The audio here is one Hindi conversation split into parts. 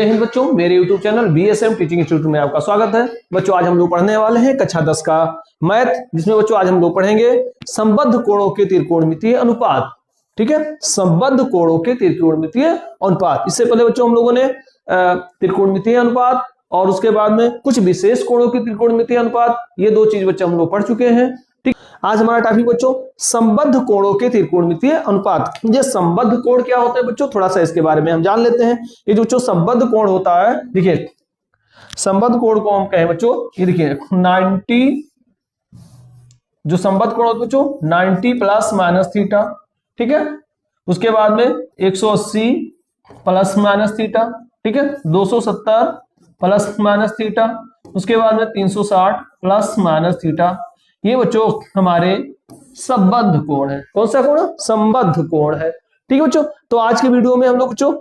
हिंद बच्चों, मेरे YouTube channel BSM teaching institute में आपका स्वागत है। बच्चों आज हम लोग पढ़ने वाले हैं कक्षा 10 का मैथ, जिसमें बच्चों आज हम लोग पढ़ेंगे संबद्ध कोणों के त्रिकोणमितीय अनुपात। ठीक है, संबद्ध कोणों के त्रिकोणमितीय अनुपात। इससे पहले बच्चों हम लोगों ने त्रिकोणमितीय अनुपात और उसके बाद में कुछ विशेष कोणों के त्रिकोणमितीय अनुपात, ये दो चीज बच्चों हम लोग पढ़ चुके हैं। ठीक, आज हमारा टॉपिक बच्चों संबद्ध कोणों के त्रिकोणमितीय अनुपात। ये संबद्ध कोण क्या होता है बच्चों, थोड़ा सा इसके बारे में हम जान लेते हैं। ये जो संबद्ध कोण होता है, देखिए संबद्ध कोण को हम कहें बच्चों, ये देखिए 90, जो संबद्ध कोण होता है बच्चों 90 प्लस माइनस थीटा। ठीक है, उसके बाद में 180 प्लस माइनस थीटा। ठीक है, 270 प्लस माइनस थीटा। उसके बाद में 360 प्लस माइनस थीटा। ये बच्चों हमारे संबद्ध कोण है। कौन सा कोण? संबद्ध कोण है। ठीक है बच्चों, तो आज के वीडियो में हम लोग बच्चों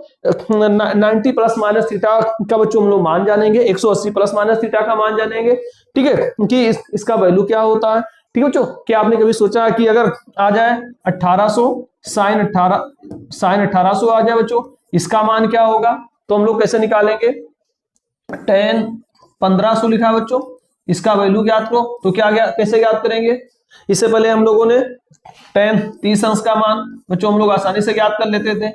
90 प्लस माइनस थीटा का बच्चों हम लोग मान जानेंगे, 180 प्लस माइनस थीटा का मान जानेंगे। ठीक है, कि इसका वैल्यू क्या होता है। ठीक है बच्चों, क्या आपने कभी सोचा कि अगर आ जाए 1800 साइन 1800 आ जाए बच्चों, इसका मान क्या होगा? तो हम लोग कैसे निकालेंगे? 10 1500 लिखा है बच्चों, इसका वैल्यू ज्ञात करो। तो कैसे ज्ञात करेंगे? इससे पहले हम लोगों ने 10 30 अंश का मान बच्चों हम लोग आसानी से ज्ञात कर लेते थे।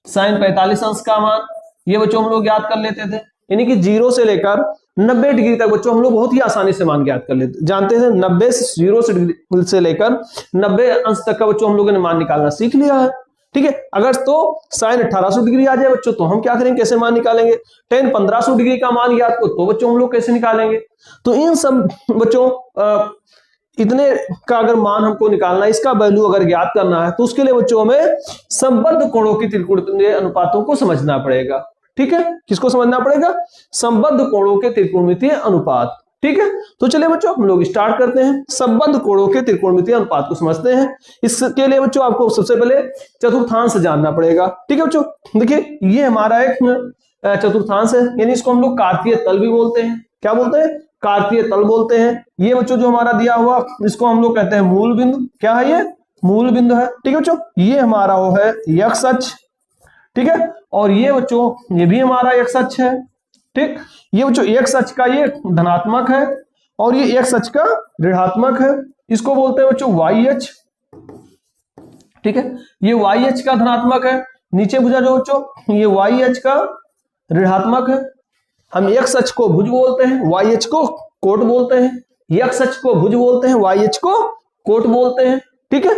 साइन 45 अंश का मान ये बच्चों हम लोग ज्ञात कर लेते थे। यानी कि 0 से लेकर 90 डिग्री तक बच्चों हम लोग बहुत ही आसानी से मान ज्ञात कर लेते जानते हैं। 90 से लेकर 90 अंश तक का बच्चों हम लोगों ने मान निकालना सीख लिया है। ठीक है, अगर तो साइन 1800 डिग्री आ जाए बच्चों, तो हम क्या करेंगे, कैसे मान निकालेंगे? 10 1500 डिग्री का मान ज्ञात को तो बच्चों हम लोग कैसे निकालेंगे? तो इन सब बच्चों इतने का अगर मान हमको निकालना है, इसका वैल्यू अगर ज्ञात करना है, तो उसके लिए बच्चों हमें संबद्ध कोणों की त्रिकोणमितीय अनुपातों को समझना पड़ेगा। ठीक है, किसको समझना पड़ेगा? संबद्ध कोणों के त्रिकोणमितीय अनुपात। ठीक है, तो चलिए बच्चों हम लोग स्टार्ट करते हैं, संबद्ध कोणों के त्रिकोणमितीय अनुपात को समझते हैं। इसके लिए बच्चों आपको सबसे पहले चतुर्थांश जानना पड़ेगा। ठीक है बच्चों, देखिए ये हमारा एक चतुर्थांश है, यानी इसको हम लोग कार्तीय तल भी बोलते हैं। क्या बोलते हैं? कार्तीय तल बोलते हैं। ये बच्चों जो हमारा दिया हुआ, इसको हम लोग कहते हैं मूल बिंदु। क्या है ये? मूल बिंदु है। ठीक है बच्चों, ये हमारा वो है x अक्ष। ठीक है, और ये बच्चों ये भी हमारा x अक्ष है। ठीक, ये बच्चों x अक्ष का ये धनात्मक है और ये x अक्ष का ऋणात्मक है। इसको बोलते हैं बच्चों y अक्ष। ठीक है, ये y अक्ष का धनात्मक है। नीचे भुजा जो बच्चों ये y अक्ष का ऋणात्मक है। हम x अक्ष को भुज बोलते हैं, y अक्ष को कोट बोलते हैं। x अक्ष को भुज बोलते हैं, y अक्ष को कोट बोलते हैं। ठीक है,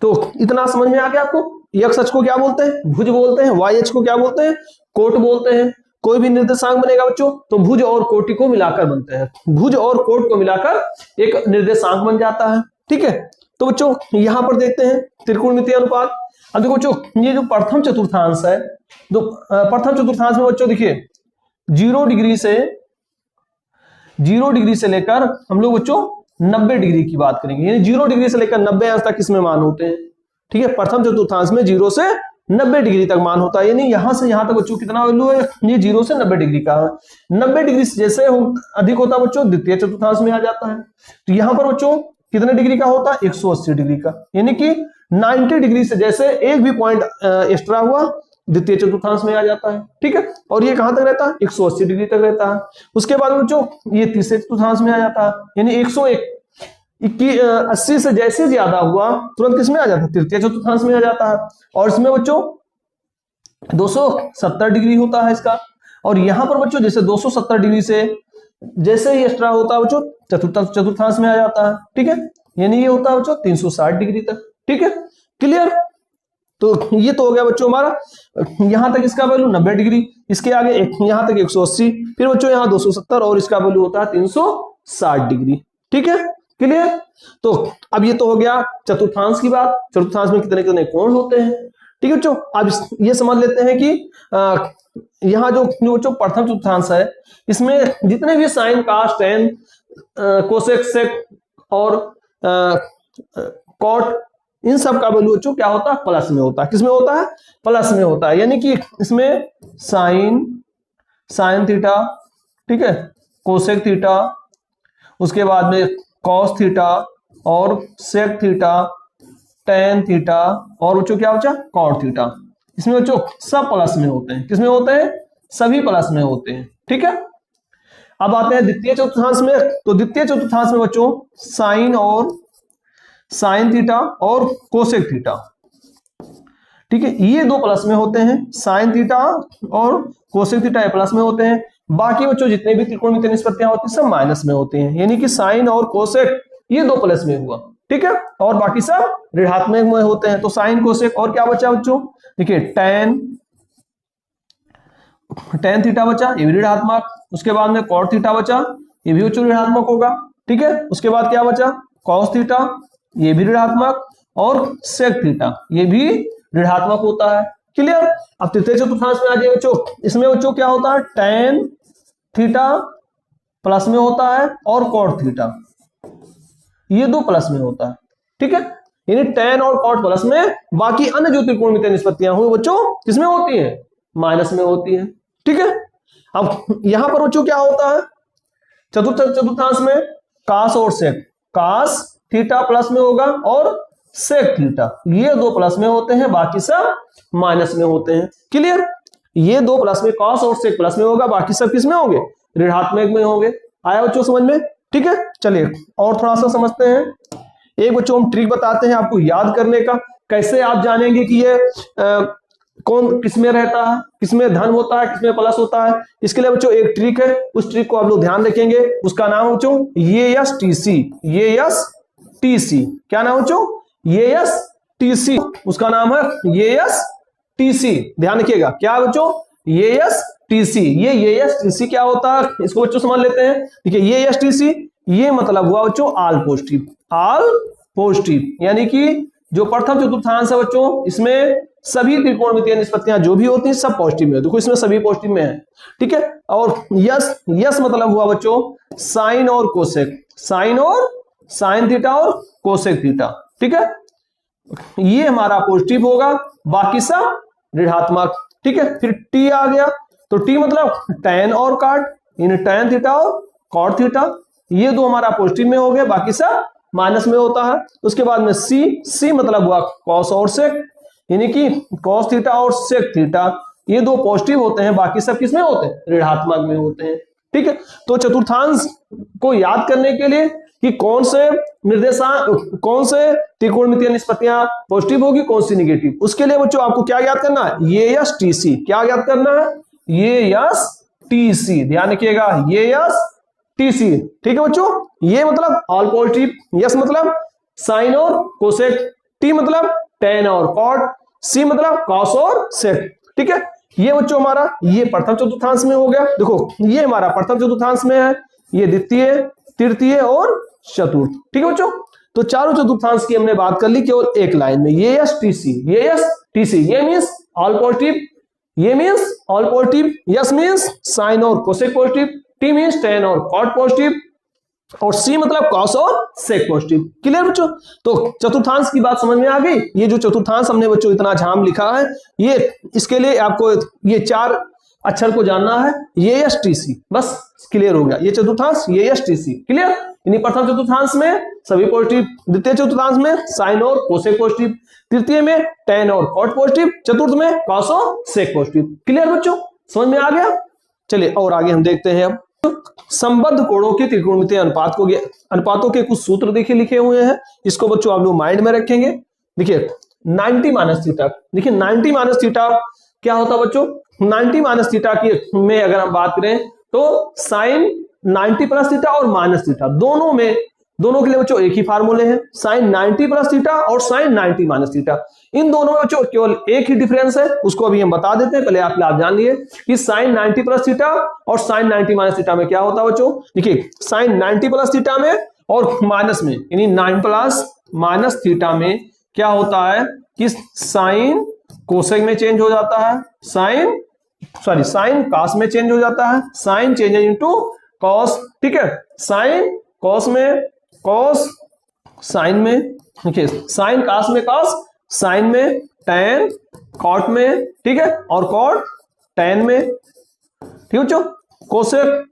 तो इतना समझ में आ गया आपको? x अक्ष को क्या बोलते हैं? भुज बोलते हैं। y अक्ष को क्या बोलते हैं? कोट बोलते हैं। कोई भी निर्देशांक बनेगा बच्चों तो भुज और कोटि को मिलाकर बनते हैं। भुज और कोट को मिलाकर एक निर्देशांक बन जाता है। ठीक है, तो बच्चों यहां पर देखते हैं त्रिकोणमितीय अनुपात। अब देखो बच्चों, ये जो प्रथम चतुर्थांश है, तो प्रथम चतुर्थांश में बच्चों देखिए 0 डिग्री से लेकर हम लोग बच्चों 90 डिग्री की बात करेंगे। यानी 0 डिग्री से लेकर 90 अंश तक इसमें मान होते हैं। ठीक है, प्रथम चतुर्थांश में 0 से 90 डिग्री तक मान होता है। यानी यहां से यहां तक बच्चों कितना वैल्यू है? ये 0 से 90 डिग्री का है। 90 डिग्री से जैसे अधिक होता है बच्चों, द्वितीय चतुर्थांश में आ जाता है। तो यहां पर बच्चों कितने डिग्री का होता है? 180 डिग्री का। यानी कि 90 डिग्री से जैसे एक भी पॉइंट एक्स्ट्रा हुआ, द्वितीय चतुर्थांश में आ जाता है। ठीक है, और ये कहां तक रहता है? 180 डिग्री तक रहता है। उसके बाद बच्चों ये तीसरे चतुर्थांश में आ जाता है। यानी 180 से जैसे ज्यादा हुआ तुरंत किसमें आ जाता है? तृतीय चतुर्थांश में आ जाता है। और इसमें बच्चों 270 डिग्री होता है इसका। और यहां पर बच्चों जैसे 270 डिग्री से जैसे ही एक्स्ट्रा होता है बच्चों चतुर्थांश में आ जाता है। ठीक है, यानी ये होता है बच्चों 360 डिग्री तक। ठीक है, क्लियर? तो ये तो हो गया बच्चों हमारा, यहां तक इसका वैल्यू 90 डिग्री, इसके आगे यहां तक 180, फिर बच्चों यहां 270 और इसका वैल्यू होता है 360 डिग्री। ठीक है, क्लियर? तो अब ये तो हो गया चतुर्थांश की बात। चतुर्थांश में कितने कितने कोण होते हैं। ठीक है बच्चों, अब ये समझ लेते हैं कि यहाँ जो बच्चों प्रथम चतुर्थांश है, इसमें जितने भी sine cos tan cosec sec और कॉट, इन सब का वैल्यू बच्चों क्या होता है? प्लस में होता है। किसमें होता है? प्लस में होता है। यानी कि इसमें साइन थीटा, ठीक है, कोसेक थीटा, उसके बाद में कॉस थीटा और सेक थीटा, टेन थीटा और बच्चों क्या बचा? Cot theta. इसमें बच्चों सब प्लस में होते हैं। किसमें होते हैं? सभी प्लस में होते हैं। ठीक है, अब आते हैं द्वितीय चतुर्थांश में। तो द्वितीय चतुर्थांश में बच्चों साइन थीटा और कोसेक थीटा, ठीक है, ये दो प्लस में होते हैं। साइन थीटा और कोसेक थीटा ये प्लस में होते हैं। बाकी बच्चों जितने भी त्रिकोणमितीय निष्पत्तियां होती हैं सब माइनस में होते हैं, यानी कि साइन और कोसेक ये दो प्लस में हुआ। ठीक है, और बाकी सब ऋणात्मक में होते हैं। तो साइन कोसेक और क्या बचा बच्चों, देखिए टेन थीटा बचा, ये भी ऋणात्मक। उसके बाद में कॉट थीटा बचा, ये भी बच्चों ऋणात्मक होगा। ठीक है, उसके बाद क्या बचा, कॉस थीटा, ये भी ऋणात्मक, और सेक थीटा ये भी ऋणात्मक होता है। क्लियर। अब तृतीय चतुर्थांश में आ जाइए बच्चों, इसमें बच्चों क्या होता है, टेन थीटा प्लस में होता है और कॉट थीटा ये दो प्लस में होता है। ठीक है, यानी टेन और कॉट प्लस में, बाकी अन्य जो त्रिकोणमितीय निष्पत्तियां हुई बच्चों किसमें होती है, माइनस में होती है। ठीक है, अब यहां पर बच्चों क्या होता है, चतुर्थांश में कास और सेक, कास थीटा प्लस में होगा और सेक थीटा ये दो प्लस में होते हैं, बाकी सब माइनस में होते हैं। क्लियर, ये दो प्लस में, कास और सेक प्लस में होगा, बाकी सब किस में होंगे, ऋणात्मक में होंगे। आया बच्चों समझ में। ठीक है, चलिए और थोड़ा सा समझते हैं। एक बच्चों हम ट्रिक बताते हैं आपको याद करने का, कैसे आप जानेंगे कि ये कौन किसमें रहता है, किसमें धन होता है, किसमें प्लस होता है। इसके लिए बच्चों एक ट्रिक है, उस ट्रिक को आप लोग ध्यान रखेंगे। उसका नाम बच्चों EASTC। क्या नाम बच्चों, EASTC, उसका नाम है EASTC। ध्यान रखिएगा, क्या बच्चों, EASTC। ये EASTC क्या होता है, इसको बच्चों समझ लेते हैं। देखिए EASTC ये मतलब हुआ बच्चों ऑल पॉजिटिव, ऑल पॉजिटिव, यानी कि जो प्रथम चतुर्थांश है बच्चों, इसमें सभी त्रिकोणमितीय निष्पत्तियां जो भी होती हैं सब पॉजिटिव में है। देखो इसमें सभी पॉजिटिव में है। ठीक है, और यस मतलब हुआ बच्चों साइन और कोसेक, साइन थीटा और कोसेक थीटा। ठीक है, ये हमारा पॉजिटिव होगा, बाकी सब ऋणात्मक। ठीक है, फिर टी आ गया, तो टी मतलब टेन और कॉट, इन टेन थीटा और कॉट थीटा ये दो हमारा पॉजिटिव में हो गए, बाकी सब माइनस में होता है। उसके बाद में सी मतलब हुआ कॉस और सेक, यानी कि कॉस थीटा और सेक थीटा ये दो पॉजिटिव होते हैं, बाकी सब किसमें होते हैं, ऋणात्मक में होते हैं। ठीक है, तो चतुर्थांश को याद करने के लिए कि कौन से कौन से त्रिकोणमितीय निष्पत्तियां पॉजिटिव होगी, कौन सी निगेटिव, उसके लिए बच्चों आपको क्या याद करना है, EASTC। क्या याद करना है, EASTC। ध्यान रखिएगा, EASTC। ठीक है बच्चों, ये मतलब ऑल पॉजिटिव, यस मतलब साइन और कोसेक, टी मतलब टेन और कॉट, सी मतलब कॉस और सेक। ठीक है, ये बच्चों हमारा ये प्रथम चतुर्थांश में हो गया। देखो ये हमारा प्रथम चतुर्थांश में है, ये द्वितीय, तृतीय और चतुर्थ। ठीक है बच्चों, तो चारों चतुर्थांश की हमने बात कर ली केवल एक लाइन में, EASTC। ये मींस ऑल पॉजिटिव, ये means all positive, S means sine और cosec positive, T means tan और कॉट पॉजिटिव, और सी मतलब कॉस और सेक पॉजिटिव। क्लियर बच्चों, तो चतुर्थांश की बात समझ में आ गई। ये जो चतुर्थांश हमने बच्चों इतना झाम लिखा है, ये इसके लिए आपको ये चार अक्षर को जानना है, EASTC, बस क्लियर हो गया। ये चतुर्थांश EASTC क्लियर, यानी प्रथम चतुर्थांश में सभी पॉजिटिव, द्वितीय चतुर्थांश में साइन और कोसेक पॉजिटिव, तृतीय में टेन और कॉट पॉजिटिव, चतुर्थ में कॉस और सेक पॉजिटिव। क्लियर बच्चों, समझ में आ गया। चलिए और आगे हम देखते हैं। अब संबद्ध कोणों के त्रिकोणमितीय अनुपातों के कुछ सूत्र देखिए लिखे हुए हैं, इसको बच्चों आप लोग माइंड में रखेंगे। देखिए 90 माइनस थीटा, देखिए 90 माइनस थीटा क्या होता है बच्चों, 90 माइनस थीटा की में अगर हम बात करें तो साइन 90 प्लस थीटा और माइनस थीटा दोनों के लिए बच्चों एक ही फार्मूले हैं, साइन 90 प्लस थीटा और साइन 90 माइनस थीटा। इन दोनों में बच्चों केवल एक ही डिफरेंस है, उसको अभी हम बता देते हैं। पहले आप जान लिए कि साइन 90 प्लस थीटा और साइन 90 माइनस थीटा में क्या होता है बच्चों। देखिए साइन 90 प्लस थीटा में और माइनस में, यानी 9 प्लस माइनस थीटा में क्या होता है कि साइन कोसेक में चेंज हो जाता है, साइन कॉस में चेंज हो जाता है, साइन चेंज इनटू कॉस। ठीक है, साइन कॉस में कॉस, साइन में, देखिए साइन कॉस में कॉस, साइन में टेन, कॉट में, ठीक है, और कॉट टेन में। ठीक है बच्चों, कोसेक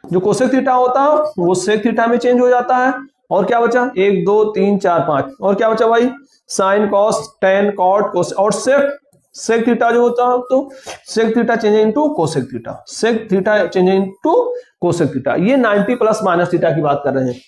जो कोसेक थीटा होता है वो सेक थीटा में चेंज हो जाता है। और क्या बचा, 1 2 3 4 5, और क्या बचा भाई, sine cos tan cot cos और सेक सेक थीटा जो होता है तो sec theta change into cosec theta, sec theta change into cosec theta. ये 90 प्लस माइनस थीटा की बात कर रहे हैं।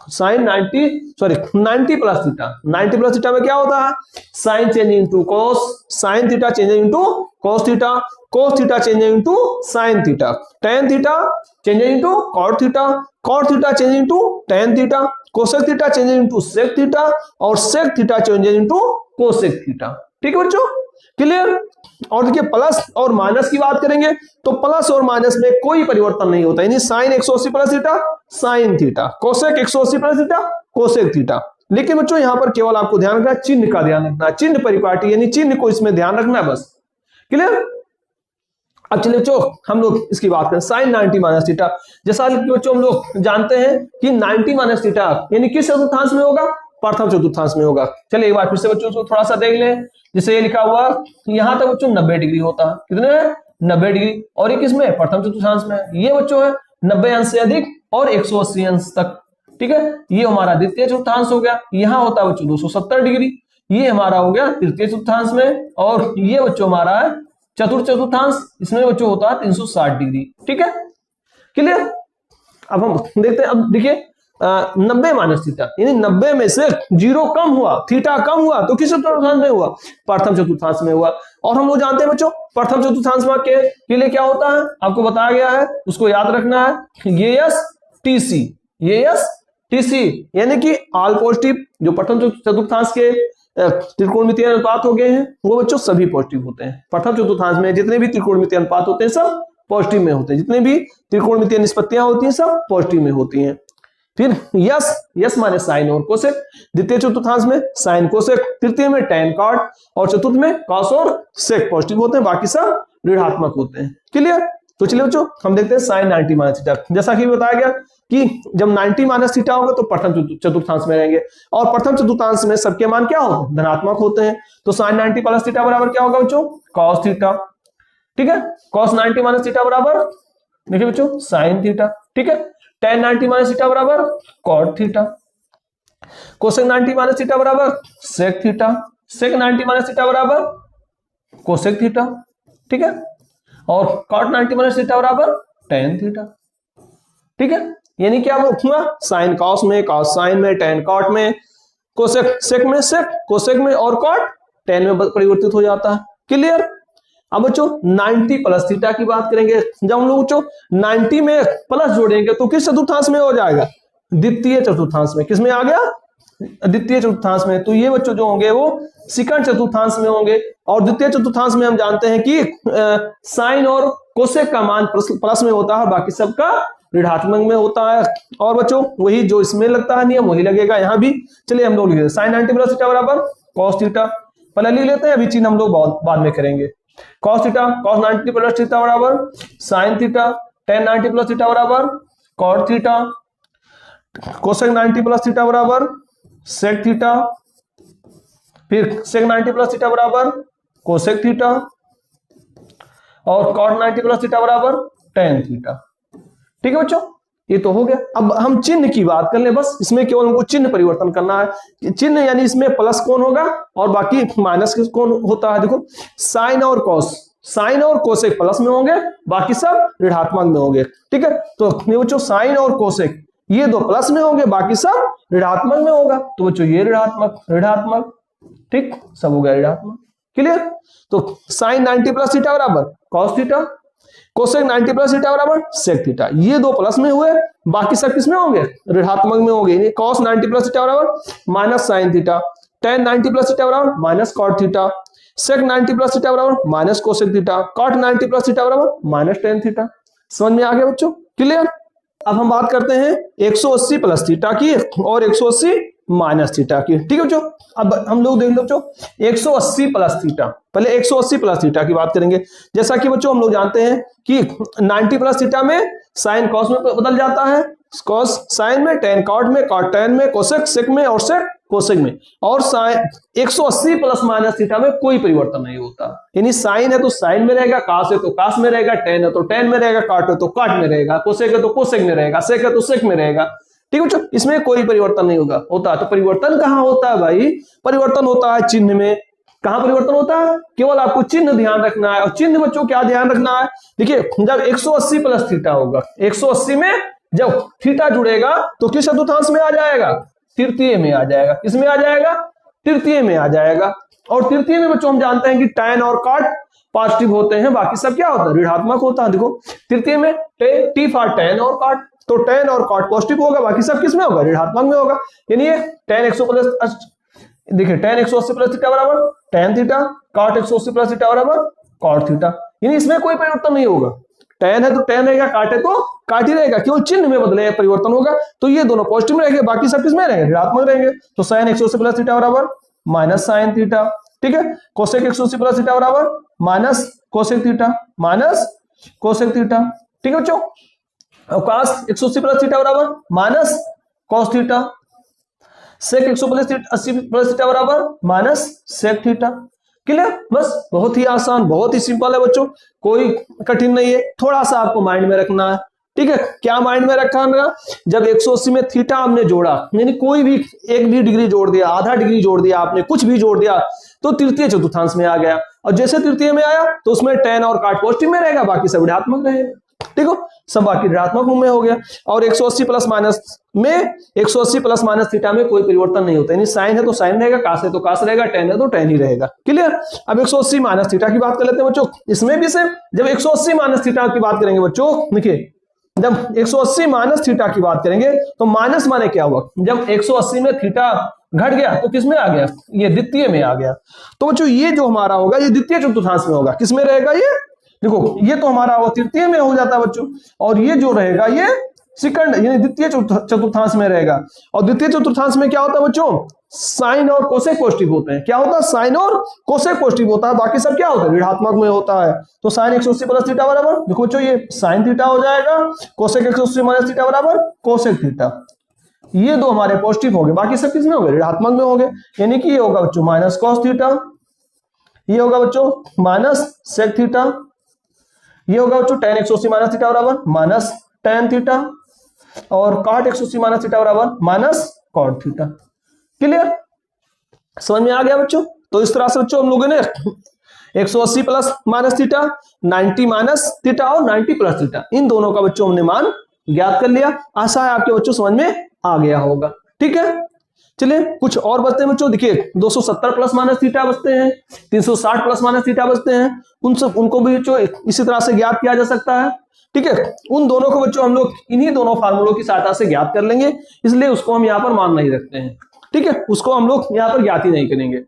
Sine 90 plus theta, 90 plus theta में क्या होता है, sine change into cos, sine theta change into cos theta, cos theta change into sine theta, tan theta change into cot theta, cot theta change into tan theta, cosec theta change into sec theta और sec theta change into cosec theta. ठीक है बच्चों, क्लियर। और देखिए प्लस और माइनस की बात करेंगे तो प्लस और माइनस में कोई परिवर्तन नहीं होता, यानी sine 180 plus theta sine theta, cosec 180 plus theta cosec theta. लेकिन बच्चों यहां पर केवल आपको ध्यान रखना है चिन्ह का ध्यान रखना, चिन्ह परिपाटी यानी चिन्ह को इसमें ध्यान रखना है बस, क्लियर। अब चलिए बच्चों हम लोग इसकी बात करें साइन 90 माइनस थीटा। जैसा बच्चों हम लोग जानते हैं कि 90 माइनस थीटा यानी किस चतुर्थांश में होगा, प्रथम चतुर्थांश में होगा। चलिए एक बार फिर से बच्चों को थोड़ा सा देख लें, जैसे ये लिखा हुआ यहां तक बच्चों 90 डिग्री होता है, कितने 90 डिग्री, और ये किसमें प्रथम चतुर्थांश में, ये बच्चों है 90 अंश से अधिक और 180 अंश तक। ठीक है, ये हमारा द्वितीय चतुर्थांश हो गया। यहाँ होता है बच्चों 270 डिग्री, ये हमारा हो गया तृतीय चतुर्थांश में, और ये बच्चों हमारा है चतुर्थ चतुर्थांश, इसमें बच्चों होता है 360 डिग्री। ठीक है, क्लियर। अब हम देखते हैं, अब देखिए 90 माइनस थीटा यानी 90 में से 0 कम हुआ, थीटा कम हुआ तो किस चतुर्थांश में हुआ, प्रथम चतुर्थांश में हुआ। और हम लोग जानते हैं बच्चों प्रथम चतुर्थांश के लिए क्या होता है, आपको बताया गया है, उसको याद रखना है, ये एस टीसी, ये एस टीसी यानी कि ऑल पॉजिटिव। जो प्रथम चतुर्थांश के त्रिकोणमितीय अनुपात हो गए हैं वो बच्चों सभी पॉजिटिव होते हैं। प्रथम चतुर्थांश में जितने भी त्रिकोणमितीय अनुपात होते हैं सब पॉजिटिव में होते हैं, जितने भी त्रिकोणमितीय निष्पत्तियां होती हैं सब पॉजिटिव में होती हैं। फिर यस, यस माने साइन और कोसेक, द्वितीय चतुर्थांश में साइन कोसेक, तृतीय में टैन कॉट और चतुर्थ में कॉस और सेक पॉजिटिव होते हैं, बाकी सब ऋणात्मक होते हैं। क्लियर। तो चलिए बच्चों हम देखते हैं साइन 90 माइनस थीटा। जैसा कि बताया गया कि जब 90 माइनस थीटा होगा तो प्रथम चतुर्थांश में रहेंगे, और प्रथम चतुर्थांश में सबके मान क्या हो, धनात्मक होते हैं। तो साइन 90 प्लस थीटा बराबर क्या होगा बच्चों, कॉस थीटा। ठीक है, कॉस 90 माइनस थीटा बराबर देखिए बच्चों साइन थीटा। ठीक है, tan 90 माइनस थीटा बराबर cot theta, cosec 90 minus theta बराबर sec theta, sec 90 minus theta बराबर कोसेक थीटा। ठीक है, और कॉट 90 माइनस थीटा बराबर tan थीटा। ठीक है, यानी क्या हुआ, साइन कॉस में, कॉस साइन में, tan कॉट में, कोसेक सेक में, सेक कोसेक में, और कॉट tan में परिवर्तित हो जाता है। क्लियर। अब बच्चों 90 प्लस थीटा की बात करेंगे। जब हम लोग बच्चों 90 में प्लस जोड़ेंगे तो किस चतुर्थांश में हो जाएगा, द्वितीय चतुर्थांश में। किसमें आ गया, द्वितीय चतुर्थांश में। तो ये बच्चों जो होंगे वो सेकंड चतुर्थांश में होंगे, और द्वितीय चतुर्थांश में हम जानते हैं कि साइन और कोसेक का मान प्लस में होता है, बाकी सबका ऋणात्मक में होता है। और बच्चों वही जो इसमें लगता है नियम वही लगेगा यहाँ भी। चलिए हम लोग लिख देते साइन 90 प्लस थीटा बराबर कॉस थीटा, पहले लिख लेते हैं, अभी चिन्ह हम लोग बाद में करेंगे। Cos theta, cos 90 plus theta बराबर sine theta, tan 90 plus theta बराबर cot theta, cosec 90 plus theta बराबर सेक थीटा, फिर सेक 90 प्लस थीटा बराबर कोसेक थीटा, और कॉट 90 प्लस थीटा बराबर tan थीटा। ठीक है बच्चों, ये तो हो गया। अब हम चिन्ह की बात कर ले, बस इसमें केवल हमको चिन्ह परिवर्तन करना है। चिन्ह यानी इसमें प्लस कौन होगा और बाकी माइनस कौन होता है। देखो साइन और कॉस, साइन और कोसेक प्लस में होंगे, बाकी सब ऋणात्मक में होंगे। ठीक है, तो बच्चों साइन और कोसेक ये दो प्लस में होंगे, बाकी सब ऋणात्मक में होगा। तो बच्चों ये ऋणात्मक ऋणात्मक, ठीक सब हो गया ऋणात्मक। क्लियर। तो साइन 90 प्लस थीटा बराबर cos theta, cosec 90 plus theta बराबर सेक थीटा, ये दो प्लस में हुए, बाकी सब किसमें होंगे, ऋणात्मक में होंगे। कॉस 90 प्लस थीटा बराबर minus sine theta, tan 90 plus theta बराबर minus cot theta, sec 90 plus theta बराबर minus cosec theta, cot 90 plus theta बराबर माइनस tan थीटा। समझ में आ गया बच्चों, क्लियर। अब हम बात करते हैं 180 प्लस थीटा की और 180 माइनस थीटा की। ठीक है बच्चों, अब हम लोग देख लो बच्चों 180 प्लस थीटा, पहले 180 प्लस थीटा की बात करेंगे। जैसा कि बच्चों हम लोग जानते हैं कि 90 प्लस थीटा में साइन कॉस में बदल जाता है, कॉस साइन में, tan कॉट में, कॉट tan में, कोसेक सेक में और सेक कोसेक में। और साइन 180 प्लस माइनस थीटा में कोई परिवर्तन नहीं होता, यानी साइन है तो साइन में रहेगा, कास है तो कास में रहेगा, tan है तो tan में रहेगा, कॉट है तो कॉट में रहेगा, कोसेक है तो कोसेक में रहेगा, सेक है तो सेक में रहेगा। ठीक है बच्चों, इसमें कोई परिवर्तन नहीं होगा होता। तो परिवर्तन कहाँ होता है भाई, परिवर्तन होता है चिन्ह में। कहां परिवर्तन होता है, केवल आपको चिन्ह ध्यान रखना है। और चिन्ह बच्चों क्या ध्यान रखना है, देखिए जब 180 प्लस थीटा होगा, 180 में जब थीटा जुड़ेगा तो किस चतुर्थांश में आ जाएगा, तृतीय में आ जाएगा। किसमें आ जाएगा, तृतीय में आ जाएगा। और तृतीय में बच्चों हम जानते हैं कि tan और cot पॉजिटिव होते हैं, बाकी सब क्या होता है, ऋणात्मक होता है। देखो तृतीय में t फॉर tan और cot, तो tan और cot पॉजिटिव होगा, बाकी सब किसमें होगा, ऋणात्मक में होगा। यानी ये tan 180 प्लस, देखिए tan 180 प्लस थीटा बराबर tan theta, cot 180 plus theta बराबर cot थीटा। यानी इसमें कोई परिवर्तन नहीं होगा, tan है तो tan रहेगा, काट है तो काट ही रहेगा, केवल चिन्ह में बदले परिवर्तन होगा। तो ये दोनों पॉजिटिव में रहेंगे, बाकी सब किसमें रहेंगे, ऋणात्मक रहेंगे। तो sin 180 प्लस थीटा बराबर माइनस sin थीटा, ठीक है। कोसेक 180 प्लस थीटा बराबर minus cosec theta, minus cosec theta, ठीक है बच्चों। और cos 180 प्लस थीटा बराबर minus cos theta, sec 180 plus theta बराबर माइनस sec थीटा। क्लियर, बस बहुत ही आसान, बहुत ही सिंपल है बच्चों, कोई कठिन नहीं है। थोड़ा सा आपको माइंड में रखना है, ठीक है। क्या माइंड में रखा है, जब 180 में थीटा हमने जोड़ा, यानी कोई भी एक भी डिग्री जोड़ दिया, आधा डिग्री जोड़ दिया, आपने कुछ भी जोड़ दिया, तो तृतीय चतुर्थांश में आ गया। और जैसे तृतीय में आया तो उसमें tan और cot पॉजिटिव में रहेगा, बाकी सब ऋणात्मक रहेगा, ठीक हो, सब बाकी ऋणात्मक में हो गया। और 180 प्लस माइनस में, 180 प्लस माइनस थीटा में कोई परिवर्तन नहीं होता, यानी साइन है तो साइन रहेगा, कास है तो कास रहेगा, tan है तो tan ही रहेगा। क्लियर। अब 180 माइनस थीटा की बात कर लेते हैं बच्चों। इसमें भी सेम, जब 180 माइनस थीटा की बात करेंगे बच्चों, देखिए जब 180 माइनस थीटा की बात करेंगे तो माइनस माने क्या हुआ, जब 180 में थीटा घट गया तो किसमें आ गया, ये द्वितीय में आ गया। तो बच्चों ये जो हमारा होगा ये द्वितीय चतुर्थांश में होगा, किसमें रहेगा, ये देखो ये तो हमारा वो तृतीय में हो जाता है बच्चों, और ये जो रहेगा ये सेकंड यानी द्वितीय चतुर्थांश में रहेगा। और द्वितीय चतुर्थांश में क्या होता है बच्चों, साइन और कोसेक पॉजिटिव होते हैं। क्या होता है, साइन और कोसेक पॉजिटिव होता है, बाकी सब क्या होता है, ऋणात्मक में होता है। तो साइन 180 प्लस थीटा बराबर, देखो बच्चों ये साइन थीटा हो जाएगा, कोसेक 180 माइनस थीटा बराबर कोसेक थीटा। ये दो हमारे पॉजिटिव हो गए, बाकी सब किसमें हो गए, ऋणात्मक में हो गए। यानी कि ये होगा बच्चों माइनस कॉस थीटा, ये होगा बच्चों माइनस सेक थीटा, ये होगा बच्चों tan 180 माइनस थीटा बराबर माइनस tan थीटा, और cot 180 माइनस थीटा बराबर माइनस cot थीटा। क्लियर, समझ में आ गया बच्चों। तो इस तरह से बच्चों हम लोगों ने 180 plus minus theta, 90 minus theta और 90 प्लस थीटा, इन दोनों का बच्चों हमने मान ज्ञात कर लिया। आशा है आपके बच्चों समझ में आ गया होगा, ठीक है। चलिए कुछ और बचते हैं बच्चों, देखिए 270 प्लस माइनस थीटा बचते हैं, 360 प्लस माइनस थीटा बचते हैं, उनको भी बच्चों इसी तरह से ज्ञात किया जा सकता है, ठीक है। उन दोनों को बच्चों हम लोग इन्हीं दोनों फार्मूलों की सहायता से ज्ञात कर लेंगे, इसलिए उसको हम यहाँ पर मान नहीं रखते हैं, ठीक है, उसको हम लोग यहाँ पर ज्ञात ही नहीं करेंगे।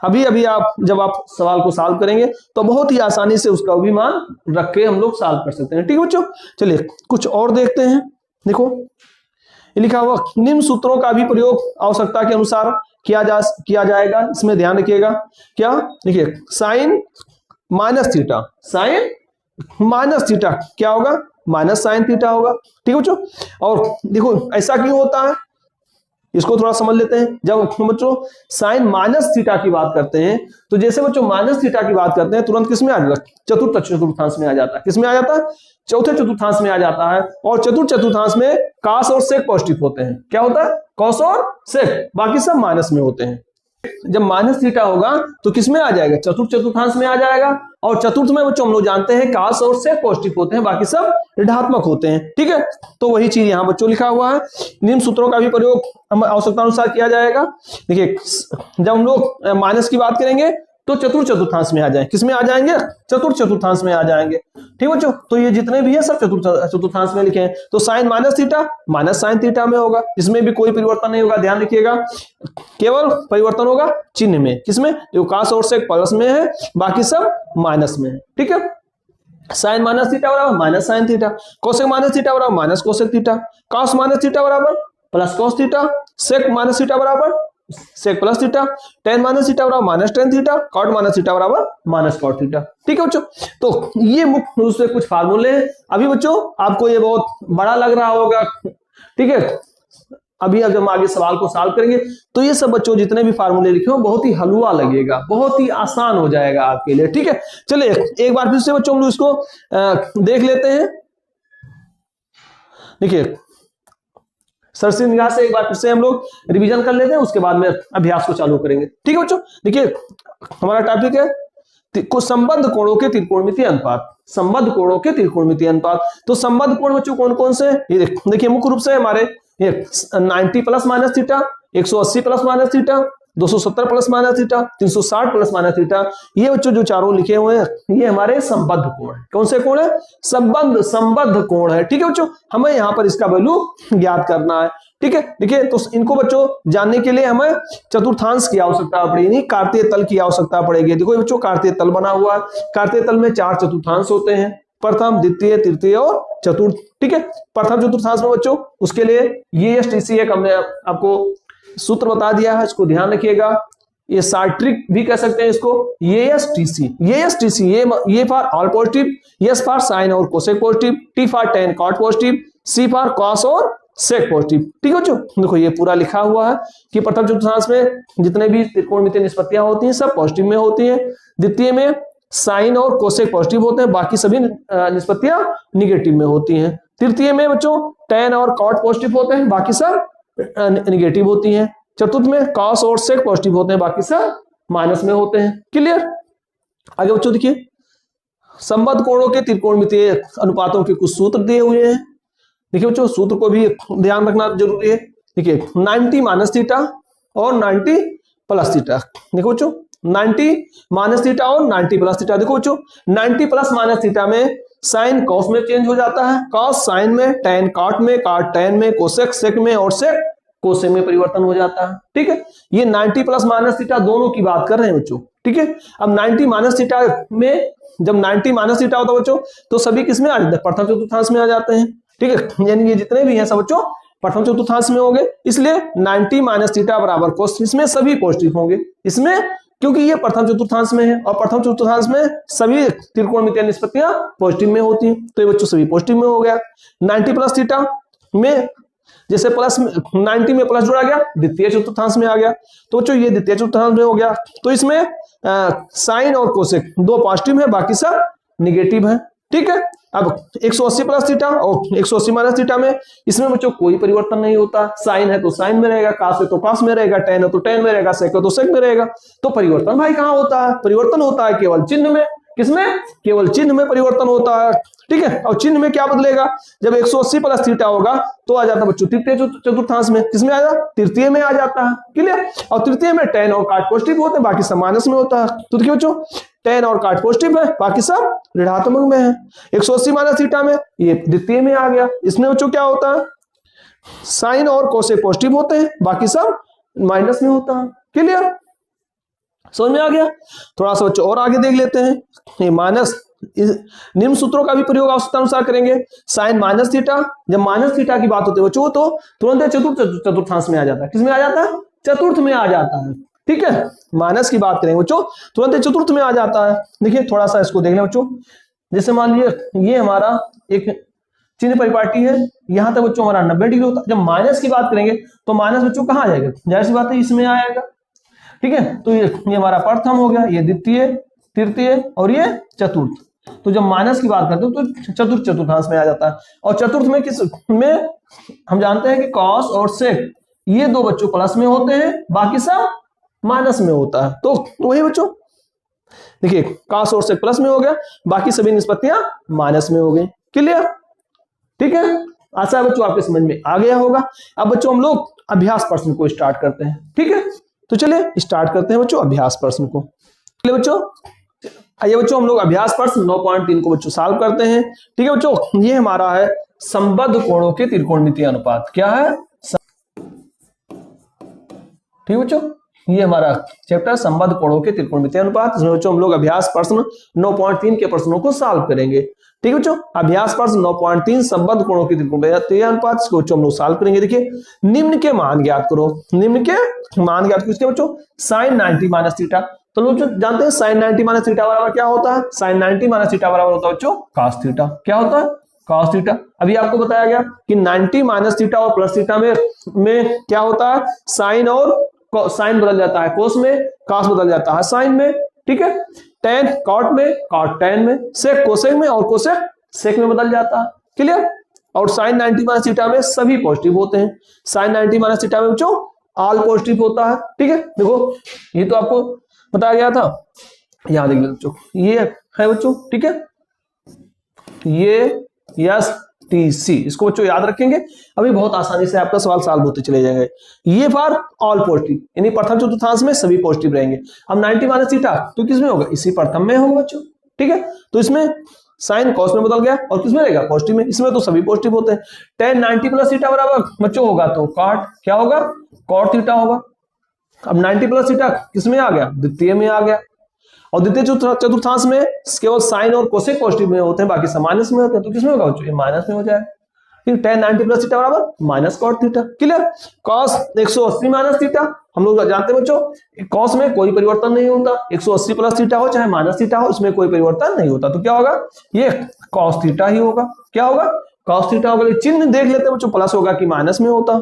अभी आप जब आप सवाल को सॉल्व करेंगे तो बहुत ही आसानी से उसका भी मान रख के हम लोग सॉल्व कर सकते हैं, ठीक है बच्चों। चलिए कुछ और देखते हैं। देखो लिखा हुआ निम्न सूत्रों का भी प्रयोग आवश्यकता के अनुसार किया जाएगा, इसमें ध्यान रखिएगा। क्या, देखिए sine minus theta, sine minus theta क्या होगा, माइनस साइन थीटा होगा, ठीक है बच्चों। और देखो ऐसा क्यों होता है, इसको थोड़ा समझ लेते हैं। जब बच्चों साइन माइनस थीटा की बात करते हैं तो जैसे बच्चों माइनस थीटा की बात करते हैं तुरंत किसमें आ जाता है, चतुर्थ चतुर्थांश में आ जाता है। किसमें आ जाता है, चौथे चतुर्थांश में आ जाता है। और चतुर्थ चतुर्थांश में कास और सेक पॉजिटिव होते हैं। क्या होता है, कॉस और सेक, बाकी सब माइनस में होते हैं। जब माइनस थीटा होगा तो किसमें आ जाएगा, चतुर्थ चतुर्थांश में आ जाएगा। और चतुर्थ में बच्चों हम लोग जानते हैं कास और सेक पॉजिटिव होते हैं, बाकी सब ऋणात्मक होते हैं, ठीक है। तो वही चीज यहाँ बच्चों लिखा हुआ है, निम्न सूत्रों का भी प्रयोग हम आवश्यकता अनुसार किया जाएगा। देखिए जब हम लोग माइनस की बात करेंगे तो चतुर्थ चतुर्थांश में आ जाएंगे, किसमें आ जाएंगे, चतुर्थ चतुर्थांश में आ जाएंगे, ठीक बच्चों। तो ये जितने भी है सब चतुर्थ चतुर्थांश में लिखे हैं। तो sine minus theta minus sine theta में होगा, इसमें भी कोई परिवर्तन नहीं होगा, ध्यान रखिएगा। केवल परिवर्तन होगा चिन्ह में, किसमें, जो कास और सेक प्लस में है, बाकी सब माइनस में है, ठीक है। साइन माइनस थीटा बराबर minus sine theta, cosec minus theta बराबर minus cosec theta, cos minus theta बराबर plus cos theta, sec minus theta बराबर sec plus theta, tan minus theta बराबर minus tan theta, cot minus theta बराबर माइनस कॉट थीटा, ठीक है बच्चों। तो ये मुख्य रूप से कुछ फार्मूले हैं। अभी बच्चों आपको ये बहुत बड़ा लग रहा होगा, ठीक है। अभी जब हम आगे सवाल को सॉल्व करेंगे तो ये सब बच्चों जितने भी फार्मूले लिखे हो बहुत ही हलवा लगेगा, बहुत ही आसान हो जाएगा आपके लिए, ठीक है। चलिए एक बार फिर से बच्चों हम लोग इसको देख लेते हैं। देखिए सरसी निगाह से एक बार फिर से हम लोग रिवीजन कर लेते हैं, उसके बाद में अभ्यास को चालू करेंगे। ठीक है बच्चों, देखिए हमारा टॉपिक है कुछ संबद्ध कोणों के त्रिकोणमितीय अनुपात। संबद्ध कोणों के त्रिकोणमितीय अनुपात। तो संबद्ध कोण बच्चों कौन कौन से, ये देखिए मुख्य रूप से हमारे 90 plus minus theta, 180 plus minus theta, 270 plus minus theta, 360 plus minus theta, ये बच्चों जो चारों लिखे हुए हैं ये हमारे संबद्ध कोण है। कौन से कोण है? संबद्ध कोण है। ठीक है बच्चों, हमें यहाँ पर इसका वैल्यू ज्ञात करना है। ठीक है, देखिए तो इनको बच्चों जानने के लिए हमें चतुर्थांश की आवश्यकता पड़ेगी, कार्तीय तल की आवश्यकता पड़ेगी। देखो बच्चों कार्तीय तल बना हुआ है, कार्तीय तल में 4 चतुर्थांश होते हैं, प्रथम, द्वितीय, तृतीय और चतुर्थ। ठीक है, प्रथम चतुर्थांश में बच्चों उसके लिए ये STC एक हमने आपको सूत्र बता दिया है, इसको ध्यान रखिएगा। ये सार्ट्रिक भी कह सकते हैं इसको, ये STC, ये for all positive, S for sine और cosec positive, T for tan cot positive, C for cos और सेक पॉजिटिव। ठीक है बच्चों, देखो ये पूरा लिखा हुआ है कि प्रथम चतुर्थांश में जितने भी त्रिकोणमितीय निष्पत्तियां होती हैं सब पॉजिटिव में होती हैं, द्वितीय में साइन और कोसेक पॉजिटिव होते हैं, बाकी सभी निष्पत्तियां निगेटिव में होती हैं, तृतीय में बच्चों टेन और कॉट पॉजिटिव होते हैं, बाकी सब निगेटिव होती हैं, चतुर्थ में कॉस और सेक पॉजिटिव होते हैं, बाकी सब माइनस में होते हैं। क्लियर? आगे बच्चों देखिए संबद्ध कोणों के त्रिकोणमितीय अनुपातों के कुछ सूत्र दिए हुए हैं। देखिए बच्चों सूत्र को भी ध्यान रखना जरूरी है। देखिए 90 माइनस थीटा और 90 प्लस थीटा। देखो बच्चों 90 माइनस थीटा और 90 प्लस थीटा। देखो बच्चों 90 प्लस माइनस थीटा में साइन कॉस में चेंज हो जाता है, कॉस साइन में, टेन कॉट में, कॉट टेन में, कोसेक सेक में और सेक कोसेक में परिवर्तन हो जाता है। ठीक है, ये 90 प्लस माइनस थीटा दोनों की बात कर रहे हैं बच्चों। ठीक है, अब 90 माइनस थीटा में जब 90 माइनस थीटा होता है बच्चों तो सभी किसमें आ जाते हैं? प्रथम चतुर्थांश में आ जाते हैं। ठीक है, यानी ये जितने भी हैं सब बच्चों प्रथम चतुर्थांश में होंगे, इसलिए 90 माइनस थीटा बराबर कोस, इसमें सभी पॉजिटिव होंगे इसमें, क्योंकि ये प्रथम चतुर्थांश में है और प्रथम चतुर्थांश में सभी त्रिकोणमितीय निष्पत्तियां पॉजिटिव में होती हैं, तो ये बच्चों सभी पॉजिटिव में हो गया। 90 प्लस थीटा में जैसे प्लस 90 में प्लस जोड़ा गया द्वितीय चतुर्थांश में आ गया, तो बच्चों ये द्वितीय चतुर्थांश में हो गया, तो इसमें साइन और कोसेक दो पॉजिटिव है, बाकी सब निगेटिव है। ठीक है, अब 180 प्लस थीटा और 180 माइनस थीटा में इसमें बच्चों कोई परिवर्तन नहीं होता, साइन है तो साइन में रहेगा, कास है तो कास में रहेगा, टेन है तो टेन में रहेगा, सेक है तो सेक में रहेगा। तो परिवर्तन भाई कहां होता है? परिवर्तन होता है केवल चिन्ह में। किसमें? केवल चिन्ह में परिवर्तन होता है। ठीक है, और चिन्ह में क्या बदलेगा? जब 180 प्लस थीटा होगा तो आ जाता है बच्चों तृतीय चतुर्थांश में, किसमें आया? तृतीय में आ जाता है। क्लियर? और तृतीय में टेन और काट पॉजिटिव होते हैं, बाकी सब माइनस में होता है। तो देखिए बच्चों टेन और काट पॉजिटिव है, बाकी सब ऋणात्मक में है। 180 माइनस थीटा में ये द्वितीय में आ गया, इसमें बच्चों क्या होता है? साइन और कोसेक पॉजिटिव होते हैं, बाकी सब माइनस में होता है। क्लियर? समझ में आ गया? थोड़ा सा बच्चों और आगे देख लेते हैं। ये माइनस निम्न सूत्रों का भी प्रयोग आवश्यकता अनुसार करेंगे। साइन माइनस थीटा, जब माइनस थीटा की बात होती है बच्चों तो तुरंत चतुर्थांश में आ जाता है। किसमें आ जाता है? चतुर्थ में आ जाता है। ठीक है, माइनस की बात करेंगे बच्चों तुरंत चतुर्थ में आ जाता है। देखिए थोड़ा सा इसको देख लें बच्चों, जैसे मान लीजिए ये हमारा एक चिन्ह परिपाटी है, यहां तक बच्चों हमारा 90 डिग्री होता है। जब माइनस की बात करेंगे तो माइनस बच्चों कहां जाएगा? जाहिर सी बात है इसमें आएगा। ठीक है, तो ये हमारा प्रथम हो गया, ये द्वितीय, तृतीय और ये चतुर्थ। तो जब माइनस की बात करते हो तो चतुर्थ चतुर्थांश में आ जाता है। और चतुर्थ में किस में हम जानते हैं कि कॉस और सेक ये दो बच्चों प्लस में होते हैं, बाकी सब माइनस में होता है। तो वही बच्चों देखिए कॉस और सेक प्लस में हो गया, बाकी सभी निष्पत्तियां माइनस में हो गई। क्लियर? ठीक है, आशा है बच्चों आपके समझ में आ गया होगा। अब बच्चों हम लोग अभ्यास प्रश्न को स्टार्ट करते हैं। ठीक है, तो चलिए स्टार्ट करते हैं बच्चों अभ्यास प्रश्न को। चलिए बच्चों आइए बच्चों हम लोग अभ्यास प्रश्न 9.3 को बच्चों सॉल्व करते हैं। ठीक है बच्चों, ये हमारा है संबद्ध कोणों के त्रिकोणमितीय अनुपात। क्या है? ठीक है बच्चों, ये हमारा चैप्टर संबद्ध कोणों के त्रिकोणमितीय अनुपात। इसमें बच्चों हम लोग अभ्यास प्रश्न 9.3 के प्रश्नों को सॉल्व करेंगे। ठीक है बच्चों, अभ्यास प्रश्न 9.3 संबद्ध कोणों के त्रिकोणमितीय अनुपात, इसको बच्चों हम लोग सॉल्व करेंगे। देखिए निम्न के मान ज्ञात करो। निम्न के मान ज्ञात करो। इसके बच्चों साइन 90 माइनस थीटा, तो लोग जानते हैं साइन 90 माइनस थीटा बराबर क्या होता है? साइन 90 माइनस थीटा बराबर होता है बच्चों कॉस थीटा। क्या होता है? Cos theta. अभी आपको बताया गया कि 90 माइनस थीटा और प्लस थीटा में क्या होता है? साइन और साइन बदल जाता है कोस में, कॉस बदल जाता है साइन में। ठीक है, टेन कॉट में, कॉट टेन में, सेक कोसेक में और कोसेक सेक में बदल जाता है। क्लियर? और साइन 90 माइनस थीटा में सभी पॉजिटिव होते हैं। साइन 90 माइनस थीटा में बच्चों ऑल पॉजिटिव होता है। ठीक है, देखो ये तो आपको बताया गया था, यहां देखिए बच्चों ये है बच्चों। ठीक है, ये यस टी सी, इसको बच्चों याद रखेंगे, अभी बहुत आसानी से आपका सवाल सॉल्व होते चले जाएंगे। ये फॉर ऑल पॉजिटिव, यानी प्रथम चतुर्थांश में सभी पॉजिटिव रहेंगे। अब 90 माइनस थीटा तो किस में होगा, इसी प्रथम में होगा बच्चों। ठीक है, तो इसमें साइन कॉस में बदल गया और किसमें रहेगा, पॉजिटिव में। इसमें तो सभी पॉजिटिव होते हैं। tan 90 प्लस थीटा बराबर बच्चों होगा तो कॉट, क्या होगा, कॉट थीटा होगा। अब 90 प्लस थीटा किसमें आ गया, द्वितीय में आ गया। और द्वितीय चतुर्थांश में केवल साइन और कोसेक पॉजिटिव में होते हैं, बाकी सब माइनस में होते हैं, तो किसमें होगा बच्चों, ये माइनस में हो जाएगा। ठीक, tan 90 प्लस थीटा बराबर minus cot theta. Clear, cos 180 minus theta, हम लोग जानते हैं बच्चों cos में कोई परिवर्तन नहीं होता, 180 प्लस थीटा हो चाहे माइनस थीटा हो, इसमें कोई परिवर्तन नहीं होता, तो क्या होगा, ये cos थीटा ही होगा। क्या होगा, cos थीटा होगा। चिन्ह देख लेते हैं बच्चों, प्लस होगा कि माइनस में होता।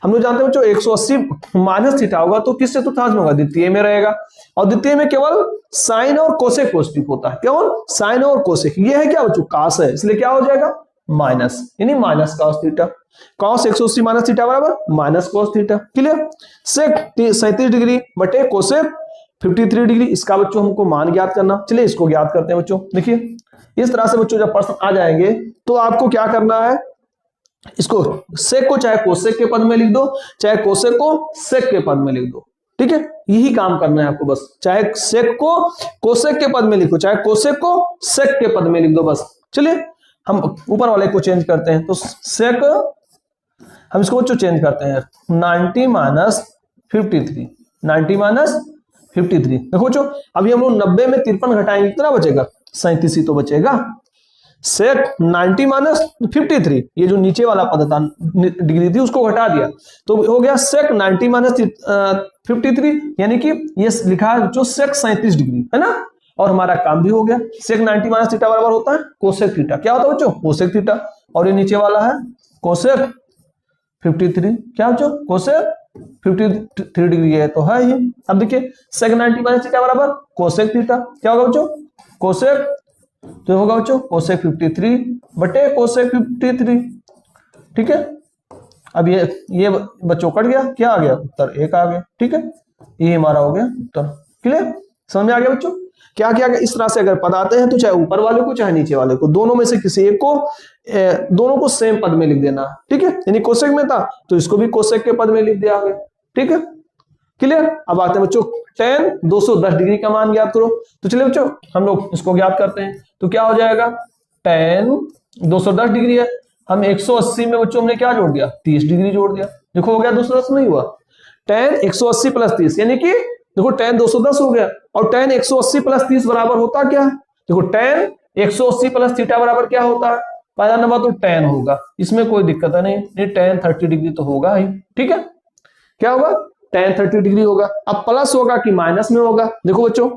हम लोग जानते हैं बच्चों 180 माइनस थीटा होगा तो किस चतुर्थांश में होगा, द्वितीय में रहेगा। और द्वितीय में केवल साइन और कोसेक पॉजिटिव होता है, केवल साइन और कोसेक। ये है क्या बच्चों, cos है, इसलिए क्या हो जाएगा, माइनस, यानी minus cos theta. cos 180 minus theta बराबर माइनस cos थीटा। क्लियर, सेक 37 डिग्री बटे कोसेक 53 डिग्री, इसका बच्चों हमको मान ज्ञात करना। चलिए इसको ज्ञात करते हैं बच्चों। देखिए इस तरह से बच्चों जब प्रश्न आ जाएंगे तो आपको क्या करना है, इसको सेक को चाहे कोसेक के पद में लिख दो, चाहे कोसेक को सेक के पद में लिख दो। ठीक है, यही काम करना है आपको बस, चाहे सेक को कोसेक के पद में लिखो, चाहे कोसेक को सेक के पद में लिख दो बस। चलिए हम ऊपर वाले को चेंज करते हैं, तो सेक हम इसको बच्चों चेंज करते हैं 90 माइनस 53, 90 माइनस 53। देखो बच्चों अभी हम लोग 90 में 53 घटाएंगे, कितना बचेगा, 37 ही तो बचेगा। सेक 90 माइनस 53, ये जो नीचे वाला पद था डिग्री थी उसको घटा दिया तो हो गया सेक 90 माइनस 53, यानी कि ये लिखा है जो सेक 37 डिग्री है ना, और हमारा काम भी हो गया। सेक 90 माइनस थीटा बराबर होता है कोसेक थीटा। क्या होता है बच्चों, कोसेक थीटा। और ये नीचे वाला है कोसेक 53, क्या बच्चों, कोसेक 53 डिग्री है तो है ये। अब देखिए सेक 90 माइनस थीटा बराबर कोसेक थीटा, क्या होगा बच्चों, कोसेक, तो होगा बच्चों कोसेक 53 बटे कोसेक 53। ठीक है, अब ये बच्चों कट गया, क्या आ गया, उत्तर 1 आ गया। ठीक है, ये हमारा हो गया उत्तर। क्लियर, समझ में आ गया बच्चों। क्या किया गया, इस तरह से अगर पद आते हैं तो चाहे ऊपर वाले को चाहे नीचे वाले को, दोनों में से किसी एक को, दोनों को सेम पद में लिख देना। ठीक है, यानी कोसेक में था तो इसको भी कोसेक के पद में लिख दिया गया। ठीक है, क्लियर। अब आते हैं बच्चों tan 210 डिग्री का मान ज्ञात करो। तो चलिए बच्चों हम लोग इसको ज्ञात करते हैं, तो क्या हो जाएगा, tan 210 डिग्री है, हम 180 में बच्चों हमने क्या जोड़ दिया, 30 डिग्री जोड़ दिया। देखो हो गया 210 नहीं हुआ, tan 180 प्लस 30, यानी कि देखो tan 210 हो गया और tan 180 प्लस 30 बराबर होता क्या, देखो tan 180 प्लस थीटा बराबर क्या होता है, पहला नंबर तो tan होगा, इसमें कोई दिक्कत नहीं, tan 30 डिग्री तो होगा ही। ठीक है, क्या होगा, tan 30 डिग्री होगा। अब प्लस होगा कि माइनस में होगा, देखो बच्चों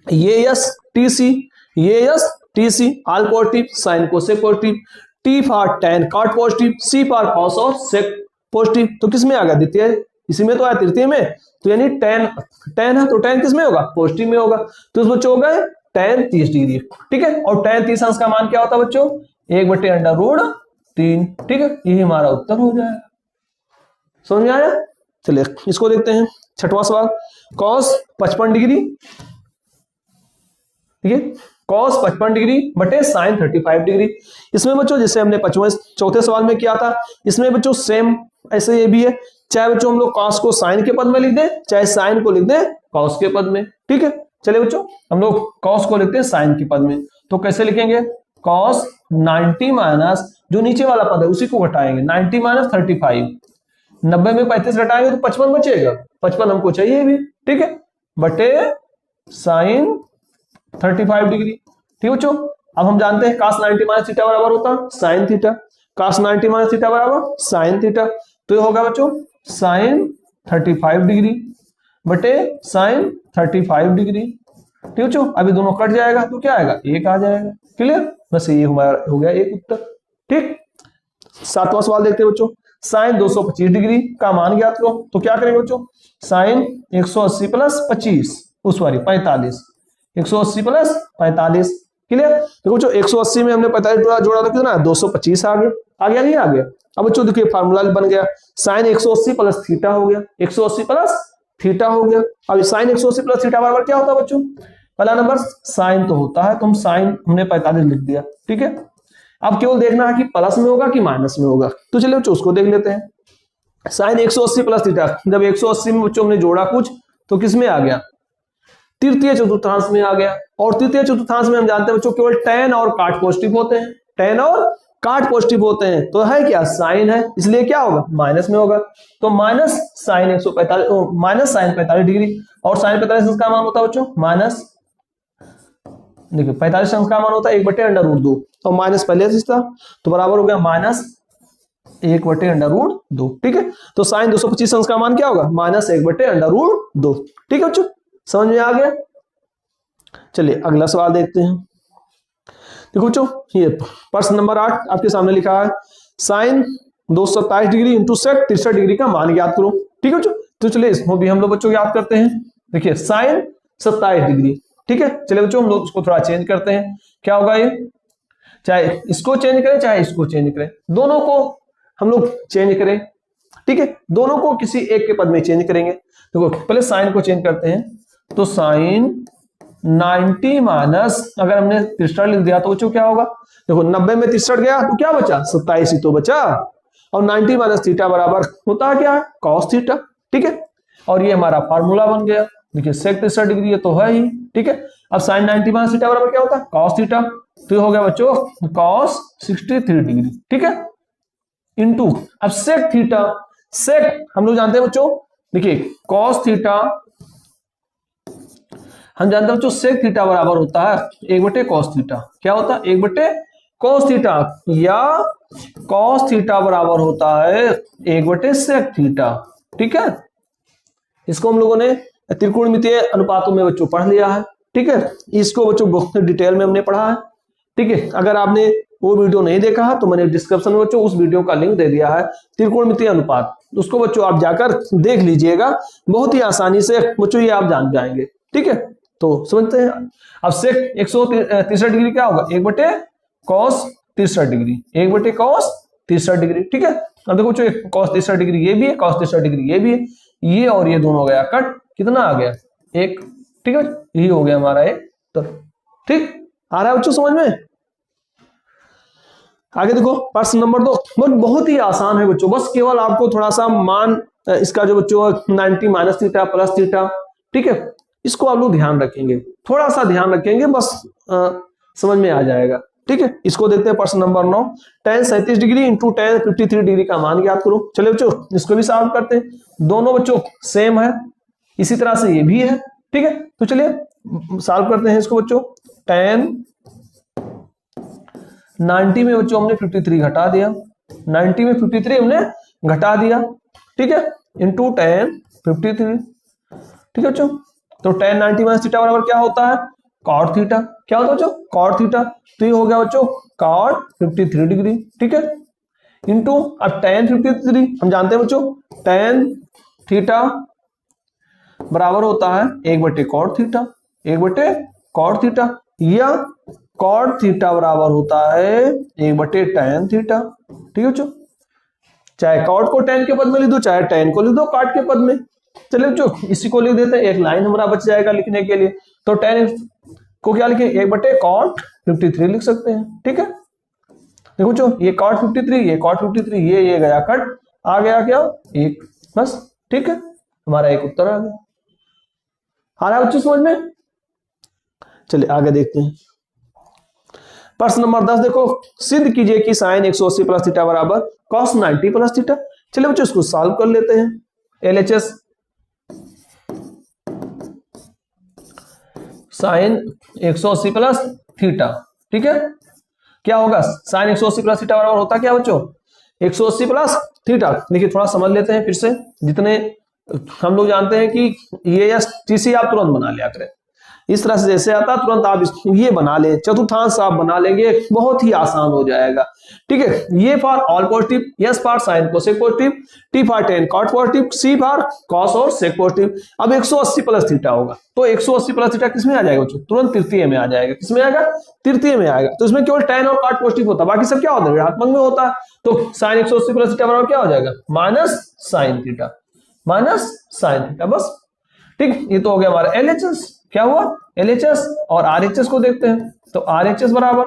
ये यस टी सी, ये S T C, all positive, sine cosec positive, T for tan cot positive, C for cos और सेक पॉजिटिव। तो किस में आ गया, द्वितीय, इसी में तो आया तृतीय में, तो यानी tan है तो tan किस में होगा, पॉजिटिव में होगा। तो इस बच्चों हो गए tan 30 डिग्री। ठीक है, और tan 30 अंश का मान क्या होता है बच्चों, 1/√3। ठीक है, यही हमारा उत्तर हो जाएगा। समझ में आया। चलिए इसको देखते हैं, छठवां सवाल, cos 55 डिग्री, ठीक है, cos 55 डिग्री बटे sin 35 डिग्री। इसमें बच्चों जैसे हमने चौथे सवाल में किया था, इसमें बच्चों सेम ऐसे ये भी है, चाहे बच्चों हम लोग cos को sin के पद में लिख दें, चाहे sin को लिख दें cos के पद में। ठीक है, चलिए बच्चों हम लोग cos को लिखते हैं sin के पद में, तो कैसे लिखेंगे, cos 90 माइनस जो नीचे वाला पद है उसी को घटाएंगे, 90 माइनस 35, 90 में 35 घटाएंगे तो 55 बचेगा, 55 हमको चाहिए भी। ठीक है, बटे sin 35 डिग्री। ठीक बच्चों, अब हम जानते हैं cos 90 माइनस थीटा बराबर होता है sin theta, cos 90 minus theta बराबर sin थीटा, तो ये होगा बच्चों sin 35 डिग्री बटे sin 35 डिग्री। ठीक बच्चों, अभी दोनों कट जाएगा तो क्या आएगा, 1 आ जाएगा। क्लियर, बस ये हमारा हो गया एक उत्तर। ठीक, सातवां सवाल देखते हैं बच्चों, sin 225 डिग्री का मान ज्ञात करो। तो क्या करेंगे बच्चों, sin 180 plus 25, sorry 45, 180 plus 45। Clear, देखो बच्चों 180 में हमने 45 जोड़ा तो कितना 225 आ गया। आ गया नहीं आ गया। अब बच्चों देखिए फार्मूला बन गया, साइन 180 प्लस थीटा हो गया, 180 प्लस थीटा हो गया। अब साइन 180 प्लस थीटा बराबर क्या होता है बच्चों? पहला नंबर साइन तो होता है, तो हम साइन हमने 45 लिख दिया, ठीक है। अब केवल देखना है कि प्लस में होगा कि माइनस में होगा, तो चलिए बच्चों उसको देख लेते हैं। साइन 180 प्लस थीटा, जब 180 में बच्चों हमने जोड़ा कुछ तो किस में आ गया? तृतीय चतुर्थांश में आ गया। और तृतीय चतुर्थांश में हम जानते हैं बच्चों केवल tan और काट पॉजिटिव होते हैं, tan और काट पॉजिटिव होते हैं, तो है क्या? साइन है, इसलिए क्या होगा? माइनस में होगा। तो minus sine 145 minus sine 45 degree, और साइन 45 का मान होता है बच्चों माइनस, देखिए 45 अंश का मान होता है 1/√2, और माइनस पहले से था तो बराबर हो गया माइनस 1/√2, ठीक है। तो साइन 225 अंश का मान क्या होगा? माइनस 1/√2, ठीक है बच्चों, समझ में आ गया। चलिए अगला सवाल देखते हैं। देखो बच्चों ये प्रश्न नंबर 8 आपके सामने लिखा है, sine 227 degree into sec 63 degree का मान ज्ञात करो, ठीक है बच्चों। तो चलिए इसको भी हम लोग बच्चों याद करते हैं। देखिए साइन 27 डिग्री, ठीक है। चलिए बच्चों हम लोग इसको थोड़ा चेंज करते हैं, क्या होगा ये? चाहे इसको चेंज करें चाहे इसको चेंज करें, दोनों को हम लोग चेंज करें, ठीक है। दोनों को किसी एक के पद में चेंज करेंगे। देखो पहले साइन को चेंज करते हैं, तो साइन 90 माइनस, अगर हमने 63 लिख दिया तो बच्चों क्या होगा? देखो 90 में 63 गया तो क्या बचा? 27 ही तो बचा। और 90 माइनस थीटा बराबर होता है क्या है? कॉस थीटा, ठीक है। और ये हमारा फार्मूला बन गया। देखिए सेक 63 डिग्री ये तो है ही, ठीक है। अब साइन 90 माइनस थीटा बराबर क्या होता है? कॉस थीटा, तो ये हो गया बच्चों कॉस 63 डिग्री, ठीक है। इंटू अब सेक थीटा, सेक हम लोग जानते हैं बच्चों, देखिए कॉस थीटा हम जानते हैं बच्चों, सेक थीटा बराबर होता है 1/cos थीटा। क्या होता है? 1/cos थीटा, या cos थीटा बराबर होता है 1/sec थीटा, ठीक है। इसको हम लोगों ने त्रिकोणमितीय अनुपातों में बच्चों पढ़ लिया है, ठीक है। इसको बच्चों बहुत डिटेल में हमने पढ़ा है, ठीक है। अगर आपने वो वीडियो नहीं देखा है तो मैंने डिस्क्रिप्शन में बच्चों उस वीडियो का लिंक दे दिया है, त्रिकोणमितीय अनुपात, उसको बच्चों आप जाकर देख लीजिएगा, बहुत ही आसानी से बच्चों ये आप जान जाएंगे, ठीक है। तो समझते हैं। अब सेक 163 डिग्री क्या होगा? 1/cos 63 डिग्री, 1/cos 63 डिग्री, ठीक है। अब देखो बच्चों cos 63 डिग्री ये भी है, cos 63 डिग्री ये भी है, ये और ये दोनों हो गया कट, कितना आ गया? 1, ठीक है। यही हो गया हमारा एक उत्तर, ठीक। आ रहा है बच्चों समझ में? आगे देखो प्रश्न नंबर 2, बहुत ही आसान है बच्चों, बस केवल आपको थोड़ा सा मान इसका जो बच्चों 90 माइनस थीटा प्लस थीटा, ठीक है, इसको आप लोग ध्यान रखेंगे, थोड़ा सा ध्यान रखेंगे, बस समझ में आ जाएगा, ठीक है। इसको देखते हैं प्रश्न number 9, tan 37 degree into tan 53 degree का मान ज्ञात करो। चलिए बच्चों इसको भी सॉल्व करते हैं, दोनों बच्चों सेम है, इसी तरह से ये भी है, ठीक है। तो चलिए सॉल्व करते हैं इसको बच्चों। tan 90 में बच्चों हमने 53 घटा दिया, 90 में 53 हमने घटा दिया, ठीक है, इंटू tan 53, ठीक है बच्चों। तो tan 90 माइनस थीटा बराबर क्या होता है? cot theta. क्या होता है बच्चों? cot theta. तो ये हो गया बच्चों cot 53 डिग्री, ठीक है, इंटू अब tan 53 हम जानते हैं बच्चों, tan थीटा बराबर होता है 1/cot थीटा, 1/cot थीटा, या cot थीटा बराबर होता है 1/tan थीटा, ठीक है बच्चों। चाहे cot को tan के पद में लिख दो, चाहे tan को लिख दो cot के पद में। चलिए बच्चों इसी को लिख देते हैं, एक लाइन हमारा बच जाएगा लिखने के लिए। तो tan को क्या लिखें? 1/cot 53 लिख सकते हैं, ठीक है। देखो बच्चों ये cot 53, ये cot 53, ये गया कट, आ गया क्या? 1, बस, ठीक है, हमारा एक उत्तर आ गया। आ रहा है बच्चों समझ में? चलिए आगे देखते हैं। प्रश्न नंबर 10 देखो, सिद्ध कीजिए कि साइन 180 प्लस थीटा बराबर cos 90 प्लस थीटा। चलिए बच्चों इसको सॉल्व कर लेते हैं। LHS साइन 180 प्लस थीटा, ठीक है, क्या होगा? साइन 180 प्लस थीटा बराबर होता क्या बच्चों? 180 प्लस थीटा। देखिए थोड़ा समझ लेते हैं फिर से, जितने हम लोग जानते हैं कि ये TC आप तुरंत बना लिया करें। इस तरह से जैसे आता तुरंत आप ये बना ले, चतुर्थांश आप बना लेंगे, बहुत ही आसान हो जाएगा। ठीक है, ये for all positive, S for sine cosec positive, T for tan cot positive, C for cos और सेक पॉजिटिव। अब 180 प्लस थीटा होगा, तो 180 प्लस थीटा किसमें आ जाएगा बच्चों? तुरंत तृतीय में आ जाएगा। किसमें आएगा? तृतीय में आएगा। तो इसमें केवल टेन और कॉट पॉजिटिव होता है, बाकी सब क्या होता है? ऋणात्मक में होता है। तो साइन 180 प्लस थीटा बराबर क्या हो जाएगा? Minus sine theta, minus sine theta. बस ठीक, ये तो हो गया हमारा एलएचएस। क्या हुआ? एलएचएस। और आरएचएस को देखते हैं, तो आरएचएस बराबर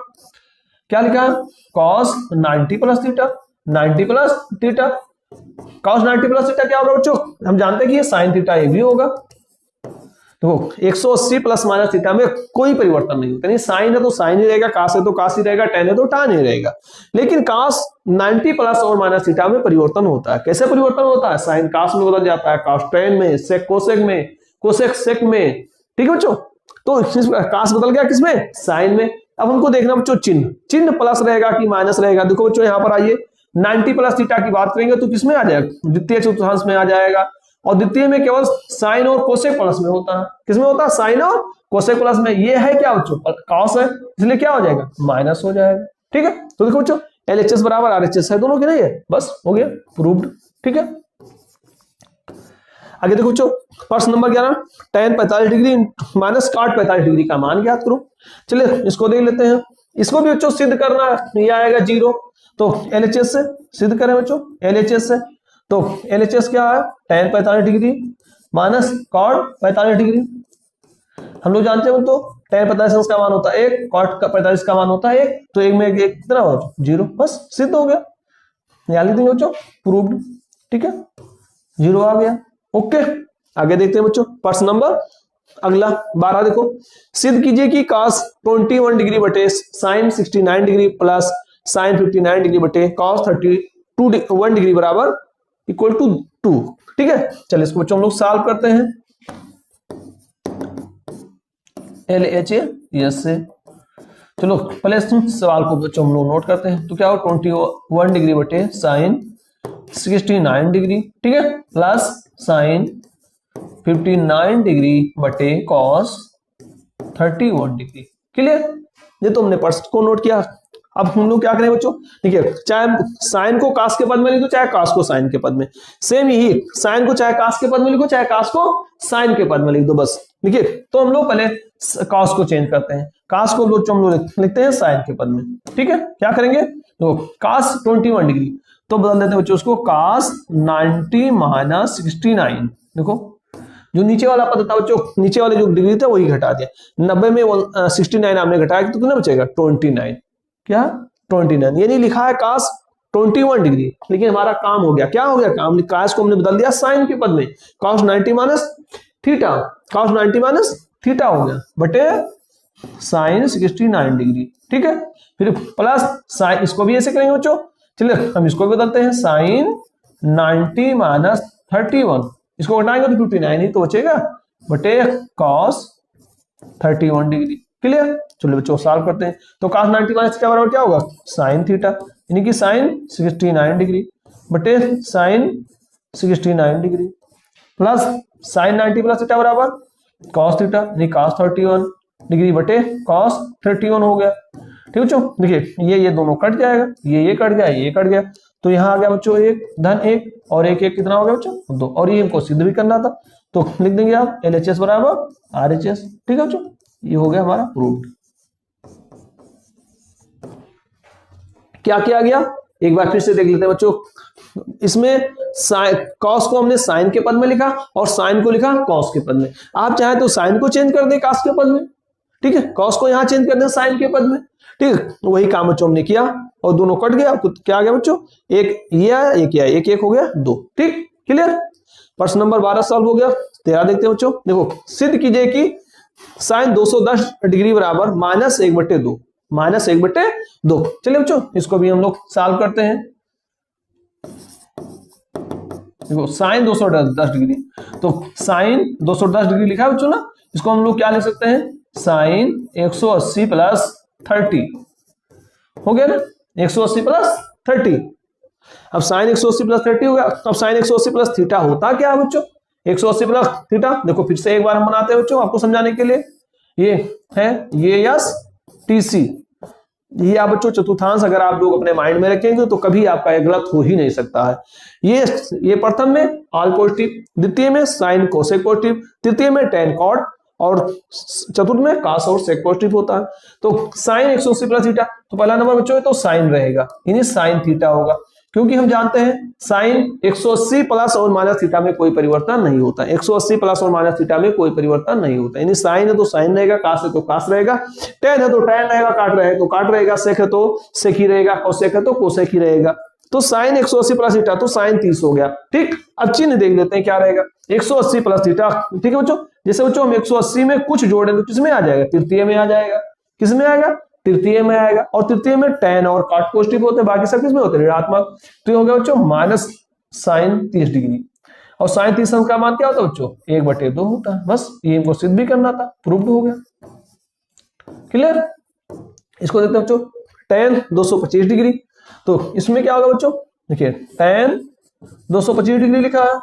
क्या लिखा है? Cos 90 plus theta, 90 plus theta. Cos 90 plus theta क्या होगा बच्चों? हम जानते हैं कि ये साइन थीटा ये भी होगा। तो 180 प्लस माइनस थीटा में कोई परिवर्तन नहीं होता, नहीं साइन है तो साइन ही रहेगा, कास है तो कास ही रहेगा, टेन है तो टान ही रहेगा। लेकिन कास 90 प्लस और माइनस थीटा में परिवर्तन होता है। कैसे परिवर्तन होता है? साइन कास में बदल जाता है, कास टेन में, सेक कोसेक में, कोसेक सेक में। ठीक है बच्चों, तो कास बदल गया किसमें? साइन में। अब हमको देखना बच्चों चिन्ह, चिन्ह प्लस रहेगा कि माइनस रहेगा। देखो बच्चों यहां पर आइए, 90 प्लस थीटा की बात करेंगे तो किसमें आ जाएगा? द्वितीय चतुर्थांश में आ जाएगा। और द्वितीय में केवल साइन और कोसेक प्लस में होता है। किसमें होता है? साइन और कोसेक प्लस में। ये है क्या बच्चों? कॉस है, इसलिए क्या हो जाएगा? माइनस हो जाएगा। ठीक है, तो देखो बच्चों एलएचएस बराबर आरएचएस है, दोनों की नहीं है, बस हो गया प्रूव्ड। ठीक है, आगे देखो बच्चों प्रश्न number 11, tan 45 degree minus cot 45 degree का मान ज्ञात करो। चलिए इसको देख लेते हैं। इसको भी बच्चों सिद्ध करना है, ये आएगा 0, तो एलएचएस से सिद्ध करें बच्चों, एलएचएस से। तो एलएचएस क्या है? tan 45 degree minus cot 45 degree. हम लोग जानते हैं तो tan 45 का मान होता है 1, cot 45 का मान होता है 1, तो 1 में 1 कितना हो? 0। बस सिद्ध हो गया, यहाँ लिख देंगे बच्चों प्रूव्ड। ठीक है, 0 आ गया। ओके, आगे देखते हैं बच्चों प्रश्न नंबर अगला 12। देखो, सिद्ध कीजिए कि cos 21 डिग्री बटे sin 69 degree plus sin 59 degree बटे cos 31 डिग्री बराबर इक्वल टू 2। ठीक है, चलिए इसको बच्चों हम लोग सॉल्व करते हैं। LHS से चलो पहले इस सवाल को बच्चों हम लोग नोट करते हैं। तो क्या हो? 21 डिग्री बटे sin 69 डिग्री, ठीक है, प्लस sin 59 डिग्री बटे cos 31 डिग्री। क्लियर? ये तो हमने प्रश्न को नोट किया। अब हम लोग क्या करें बच्चों? देखिए, चाहे साइन को कास के पद में लिखो, चाहे कास को साइन के पद में, सेम यही, साइन को चाहे कास के पद में लिखो, चाहे कास को साइन के पद में लिख दो, बस। देखिए, तो हम लोग पहले कास को चेंज करते हैं, कास को हम लोग लिखते हैं साइन के पद में। ठीक है, क्या करेंगे? तो कास 21 डिग्री तो बदल देते हैं बच्चों उसको कास 90 माइनस 69। देखो जो नीचे वाला पद था बच्चों, नीचे वाले जो डिग्री था वही घटा दिया, 90 में 69 आपने घटाया तो कितना बचेगा? 29। क्या? 29। ये नहीं लिखा है कास 21 डिग्री, लेकिन हमारा काम हो गया। क्या हो गया काम? कास को हमने बदल दिया साइन के पद में, कास 90 माइनस थीटा, कास 90 माइनस थीटा हो गया बटे साइन 69 डिग्री। ठीक है, फिर प्लस साइन, इसको भी ऐसे करेंगे बच्चों। चलिए हम इसको भी बदलते हैं, साइन 90 माइनस 31, इसको घटाएंगे तो 59 ही तो बचेगा बटे कॉस 31 डिग्री। क्लियर? चलिए बच्चों सॉल्व करते हैं। तो कॉस 90 माइनस थीटा बराबर क्या होगा? साइन थीटा, यानी कि साइन 69 डिग्री बटे sine 69 degree plus sine 90 plus theta बराबर कॉस थीटा, यानी कॉस 31 डिग्री बटे कॉस 31 हो गया। ठीक बच्चों, देखिए ये दोनों कट जाएगा, ये कट गया, ये कट गया, तो यहाँ आ गया बच्चों 1 धन 1 और 1 1 कितना हो गया बच्चों? 2। और ये हमको सिद्ध भी करना था, तो लिख देंगे आप LHS बराबर RHS। ठीक है बच्चों, ये हो गया हमारा प्रूव्ड। क्या किया गया? एक बार फिर से देख लेते हैं बच्चों। इसमें कॉस को हमने साइन के पद में लिखा और साइन को लिखा कॉस के पद में। आप चाहे तो साइन को चेंज कर दे कॉस के पद में, ठीक है, कॉस को यहां चेंज कर दे साइन के पद में। ठीक है, वही काम बच्चों हमने किया और दोनों कट गया। तो क्या आ गया बच्चों? एक ये आया, एक ये आया, एक एक हो गया 2। ठीक, क्लियर? प्रश्न नंबर 12 सॉल्व हो गया। 13 देखते हैं बच्चों। देखो, सिद्ध कीजिए कि साइन 210 डिग्री बराबर माइनस 1/2, माइनस 1/2। चलिए बच्चों इसको भी हम लोग सॉल्व करते हैं। देखो साइन 210 डिग्री, तो साइन 210 डिग्री लिखा है बच्चों ना, इसको हम लोग क्या लिख सकते हैं? साइन 180 प्लस 30 हो गया ना, 180 प्लस 30। अब साइन 180 प्लस 30 हो गया। अब साइन 180 प्लस थीटा होता क्या है बच्चों? 180 प्लस थीटा, देखो फिर से एक बार हम बनाते हैं बच्चों आपको समझाने के लिए। ये है ये यस टी सी। ये आप बच्चों चतुर्थांश अगर आप लोग अपने माइंड में रखेंगे तो कभी आपका ये गलत हो ही नहीं सकता है। ये प्रथम में ऑल पॉजिटिव, द्वितीय में साइन कोसेक पॉजिटिव, तृतीय में टेन कॉट और चतुर्थ में कास और सेक पॉजिटिव होता है। तो साइन 180 प्लस थीटा, तो पहला नंबर बच्चों तो साइन रहेगा, यानी साइन थीटा होगा, क्योंकि हम जानते हैं साइन 180 प्लस और माइनस थीटा में कोई परिवर्तन नहीं होता है। 180 प्लस और माइनस थीटा में कोई परिवर्तन नहीं होता, यानी साइन है तो साइन रहेगा, कास है तो कास रहेगा, टेन है तो टेन रहेगा, काट रहे तो काट रहेगा, सेक है तो सेक ही रहेगा, कोसेक है तो कोसेक ही रहेगा। तो साइन 180 प्लस थीटा तो साइन 30 हो गया। ठीक, अब चिन्ह देख लेते हैं क्या रहेगा। 180 प्लस थीटा, ठीक है बच्चों। जैसे बच्चों हम 180 में कुछ जोड़ें तो किसमें आ जाएगा, तृतीय में आ जाएगा। किसमें आएगा, तृतीय में आएगा। और तृतीय में टेन और काट पॉजिटिव होते हैं, बाकी सब किसमें होते हैं, ऋणात्मक। तो ये हो गया बच्चों माइनस साइन 30 डिग्री। और साइन 30 का मान क्या होता है बच्चों, 1/2 होता है। बस ये इनको सिद्ध भी करना था, प्रूव्ड हो गया। क्लियर। इसको देखते हैं बच्चों, टेन 225 डिग्री। तो इसमें क्या होगा बच्चों, देखिए टेन 225 डिग्री लिखा है,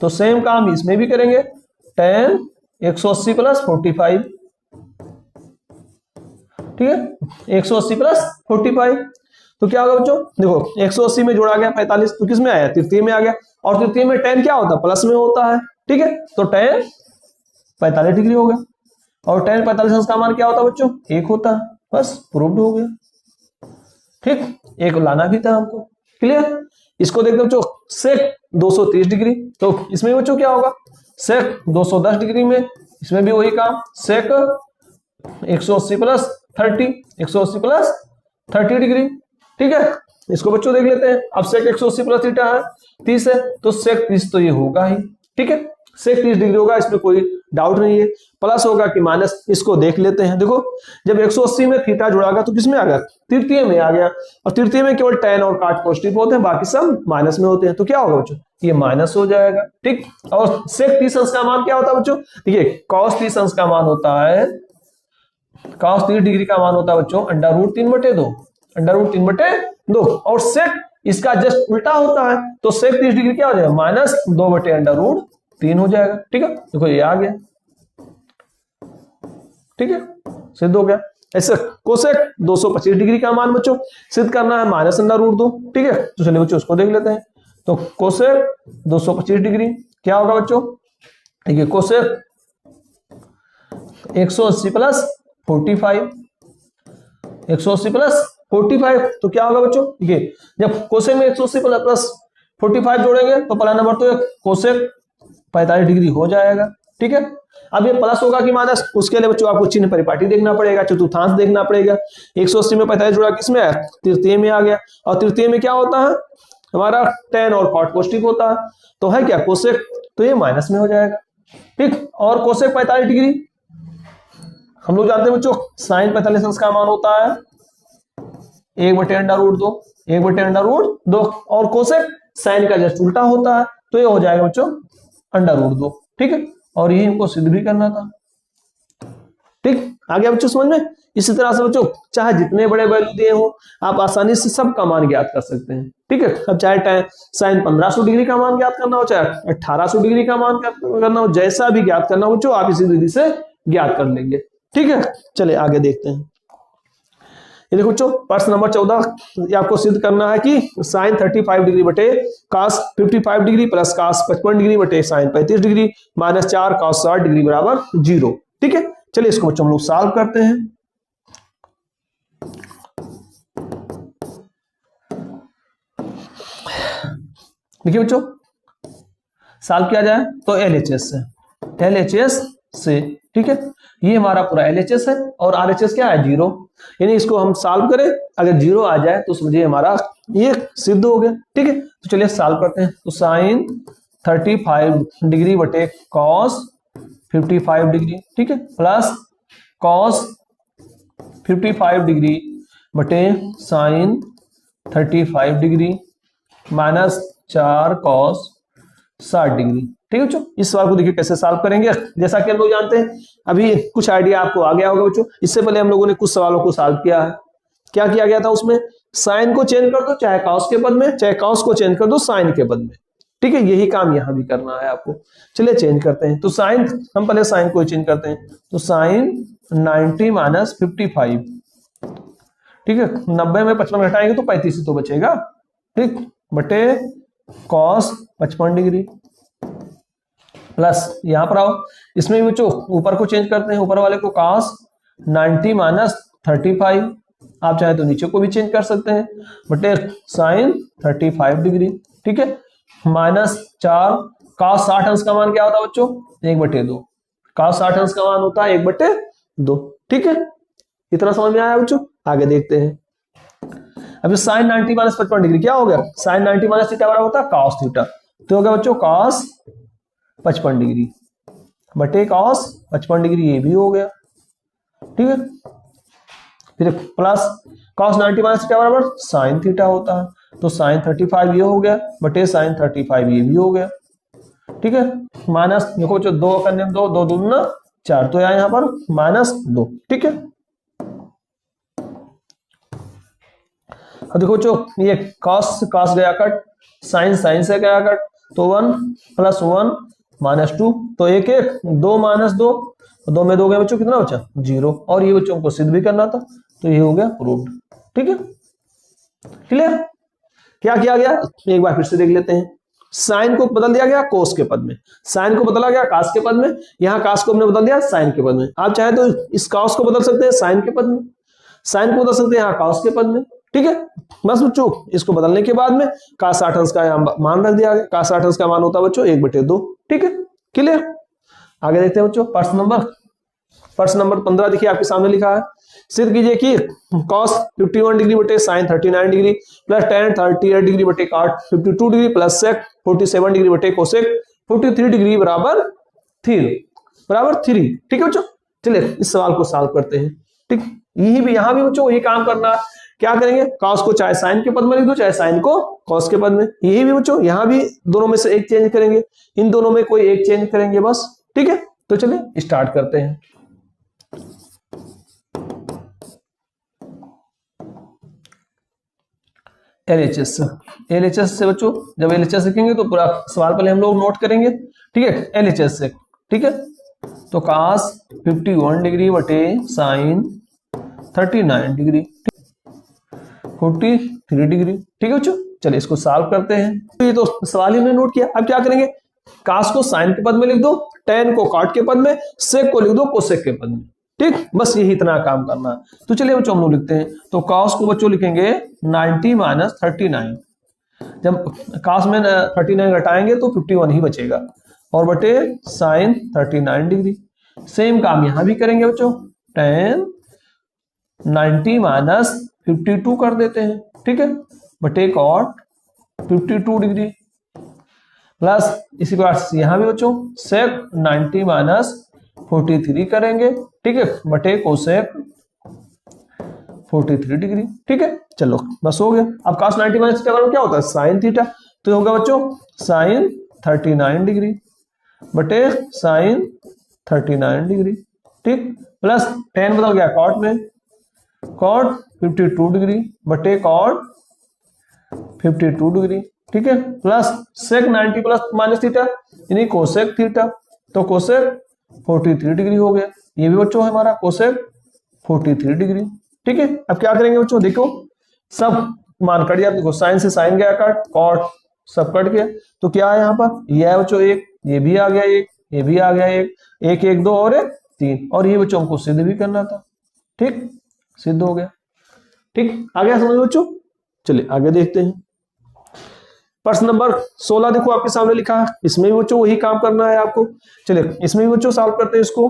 तो सेम काम इसमें भी करेंगे। टेन 180 प्लस 45, ठीक है, 180 प्लस 45। तो क्या होगा बच्चों, देखो 180 में जोड़ा गया 45, तो किसमें आया, तृतीय में आ गया। और तृतीय में टेन क्या होता है, प्लस में होता है। ठीक है, तो टेन 45 डिग्री हो गया। और टेन 45 का मान क्या होता है बच्चों, 1 होता है। बस प्रूव्ड हो गया। ठीक, एक लाना भी था हमको। क्लियर। इसको देखते बच्चों, सेक 230 डिग्री। तो इसमें बच्चों क्या होगा, सेक 210 डिग्री में, इसमें भी वही काम, सेक 180 प्लस 30, 180 प्लस 30 डिग्री। ठीक है, इसको बच्चों देख लेते हैं। अब सेक 180 प्लस थीटा है 30 है, तो सेक 30 तो ये होगा ही। ठीक है, सेक 30 डिग्री होगा, इसमें कोई डाउट नहीं है। प्लस होगा कि माइनस, इसको देख लेते हैं। देखो जब 180 में थीटा जुड़ा तो किसमें आ गया, तृतीय में आ गया। और तृतीय में केवल टेन और काट पॉजिटिव होते हैं, बाकी सब माइनस में होते हैं। तो क्या होगा बच्चों, ये माइनस हो जाएगा। ठीक, और सेक 30 अंश का मान क्या होता है बच्चों, देखिए कॉस 30 अंश का मान होता है, cos 30 डिग्री का मान होता है बच्चों √3/2, √3/2। और सेक इसका जस्ट उल्टा होता है, तो सेक 30 डिग्री क्या हो जाएगा, -2/√3 हो जाएगा। ठीक है, देखो ये आ गया। ठीक है, सिद्ध हो गया। ऐसे कोसेक 225 डिग्री का मान बच्चों सिद्ध करना है, -√2। ठीक है, तो चलिए बच्चों उसको देख लेते हैं। तो कोसेक 225 डिग्री क्या होगा बच्चों, देखिए कोसेक 180 प्लस 45, 180 प्लस 45, तो क्या होगा बच्चों, देखिए जब कोसेक में 180 प्लस 45 जोड़ेंगे तो पहला नंबर तो कोसेक 45 डिग्री हो जाएगा। ठीक है, अब ये प्लस होगा कि माइनस, उसके लिए बच्चों आपको चिन्ह परिपाटी देखना पड़ेगा, चतुर्थांश देखना पड़ेगा। 180 में 45 जोड़ा किसमें है, तृतीय में आ गया। और तृतीय में क्या होता है हमारा, टेन और कॉट पॉजिटिव होता है, तो है क्या कोसेक, तो ये माइनस में हो जाएगा। ठीक, और कोसेक 45 डिग्री हम लोग जानते हैं बच्चों, साइन 45 अंश का मान होता है 1/√2, 1/√2। और कोसेक साइन का जस्ट उल्टा होता है, तो ये हो जाएगा बच्चों √2। ठीक है, और ये हमको सिद्ध भी करना था। ठीक, आ गया बच्चों समझ में। इसी तरह से बच्चों चाहे जितने बड़े वैल्यू दिए हो, आप आसानी से सबका मान ज्ञात कर सकते हैं। ठीक है, अब चाहे साइन 1500 डिग्री का मान ज्ञात करना हो, चाहे 1800 डिग्री का मान ज्ञात करना हो, जैसा भी ज्ञात करना हो बच्चों, आप इसी विधि से ज्ञात कर लेंगे। ठीक है, चलिए आगे देखते हैं। ये देखो बच्चों, प्रश्न नंबर 14, ये आपको सिद्ध करना है कि साइन 35 डिग्री बटे cos 55 degree plus cos 55 degree बटे साइन 35 डिग्री -4 cos 60 डिग्री बराबर 0। ठीक है, चलिए इसको बच्चों हम लोग सॉल्व करते हैं। देखिए बच्चों, सॉल्व किया जाए तो LHS से। ठीक है, ये हमारा पूरा LHS है और RHS क्या है, 0। यानी इसको हम सॉल्व करें, अगर 0 आ जाए तो समझिए हमारा ये सिद्ध हो गया। ठीक है, तो चलिए सॉल्व करते हैं। तो साइन 35 डिग्री बटे cos 55 डिग्री, ठीक है, प्लस cos 55 डिग्री बटे साइन 35 डिग्री -4 cos 60 डिग्री। ठीक है बच्चों, इस सवाल को देखिए कैसे सॉल्व करेंगे। जैसा कि हम लोग जानते हैं, अभी कुछ आइडिया आपको आ गया होगा बच्चों। इससे पहले हम लोगों ने कुछ सवालों को सॉल्व किया है। क्या किया गया था उसमें, साइन को चेंज कर दो चाहे कॉस के पद में, चाहे कॉस को चेंज कर दो साइन के पद में। ठीक है, यही काम यहाँ भी करना है आपको। चलिए चेंज करते हैं। तो साइन, हम पहले साइन को चेंज करते हैं। तो साइन 90 माइनस 55, ठीक है, 90 में 55 घटाएंगे तो 35 ही तो बचेगा, ठीक, बटे कॉस 55 डिग्री प्लस, यहां पर आओ, इसमें भी बच्चों ऊपर को चेंज करते हैं, ऊपर वाले को कॉस 90 माइनस 35, आप चाहे तो नीचे को भी चेंज कर सकते हैं, बटे साइन 35 डिग्री, ठीक है, माइनस 4 कॉस 60 अंश का मान क्या होता है बच्चों, 1/2, कॉस 60 अंश का मान होता है 1/2, ठीक है, इतना समझ में आया बच्चों। आगे देखते हैं। अब साइन 90 माइनस 55 डिग्री क्या हो गया, साइन 90 माइनस थीटा बराबर होता है कॉस थीटा, तो हो गया बच्चों कॉस 55 डिग्री बटे कॉस 55 डिग्री, ये भी हो गया, ठीक है, फिर प्लस कॉस 90 माइनस थीटा बराबर साइन थीटा होता है, तो साइन 35 ये हो गया बटे साइन 35 ये भी हो गया, ठीक है, माइनस देखो जो 2 करने में 2 2 दूना 4, तो यहाँ पर -2, ठीक है। अब देखो जो ये कॉस कॉस गया कट, साइन साइन से गया कट, तो 1 + 1 -2, तो 1 1 2 -2, 2 में 2 गया बच्चों, कितना बचा 0, और ये बच्चों को सिद्ध भी करना था, तो ये हो गया प्रूव्ड, ठीक है, क्लियर। क्या किया गया एक बार फिर से देख लेते हैं। साइन को बदल दिया गया कोस के पद में, साइन को बदला गया कास के पद में, यहाँ कास को हमने बदल दिया साइन के पद में। आप चाहे तो इस कास को बदल सकते हैं साइन के पद में, साइन को बदल सकते हैं यहाँ कास के पद में, ठीक है। बस बच्चों इसको बदलने के बाद में कास 60 अंश का यहाँ मान रख दिया गया, कास 60 अंश का मान होता है बच्चों 1/2, ठीक है, क्लियर। आगे देखते हैं बच्चों, प्रश्न नंबर 15 देखिए आपके सामने लिखा है, सिद्ध कीजिए कि cos 51 डिग्री बटे sin 39 degree plus tan 38 degree बटे cot 52 degree plus sec 47 degree बटे cosec 43 डिग्री बराबर 3, ठीक है बच्चों। चलिए इस सवाल को सॉल्व करते हैं, ठीक। यही भी यहाँ भी बच्चों यही काम करना, क्या करेंगे, cos को चाहे sin के पद में लिख दो, चाहे sin को cos के पद में, यही भी बच्चों यहाँ भी दोनों में से एक चेंज करेंगे, इन दोनों में कोई एक चेंज करेंगे बस, ठीक है। तो चलिए स्टार्ट करते हैं। LHS से बच्चों, जब LHS लिखेंगे तो पूरा सवाल पहले हम लोग नोट करेंगे, ठीक है, LHS से, ठीक है। तो cos 51 डिग्री बटे sin 39 डिग्री 43 डिग्री, ठीक है बच्चों। चलिए इसको सॉल्व करते हैं। तो ये तो सवाल ही हमने नोट किया। अब क्या करेंगे, cos को sin के पद में लिख दो, tan को cot के पद में, sec को लिख दो cosec के पद में, ठीक, बस यही इतना काम करना। तो चलिए बच्चों हम लोग लिखते हैं। तो cos को बच्चों लिखेंगे 90 माइनस 39, जब cos में 39 घटाएंगे तो 51 ही बचेगा, और बटे sin 39 डिग्री। सेम काम यहां भी करेंगे बच्चों, tan 90 माइनस 52 कर देते हैं, ठीक है, बटे cot 52 डिग्री प्लस इसी प्रकार यहां भी बच्चों sec 90 माइनस 43 करेंगे, ठीक है, बटे कोसेक 43 डिग्री, ठीक है। चलो बस हो गया। अब cos 90 माइनस थीटा बराबर क्या होता है sin थीटा, तो होगा बच्चों sin 39 डिग्री बटे sin 39 डिग्री, ठीक, प्लस tan बदल गया cot में, cot 52 डिग्री बटे cot 52 डिग्री, ठीक है, plus sec 90 plus minus theta यानी कोसेक थीटा, तो कोसेक 43 डिग्री हो गया। ये भी बच्चों हमारा कोसेक 43 डिग्री, ठीक है। अब क्या करेंगे बच्चों, देखो सब मान कट गया, देखो साइन से साइन गया कट, कॉट सब कट गया, तो क्या है यहाँ पर, ये है बच्चों एक, ये भी आ गया एक, ये भी आ गया एक, एक एक 2 और 3, और ये बच्चों हमको सिद्ध भी करना था, ठीक, सिद्ध हो गया, ठीक, आ गया समझ बच्चों। चलिए आगे देखते हैं। प्रश्न नंबर 16 देखो आपके सामने लिखा है, इसमें भी बच्चों वही काम करना है आपको। चलिए इसमें भी बच्चों सॉल्व करते हैं इसको।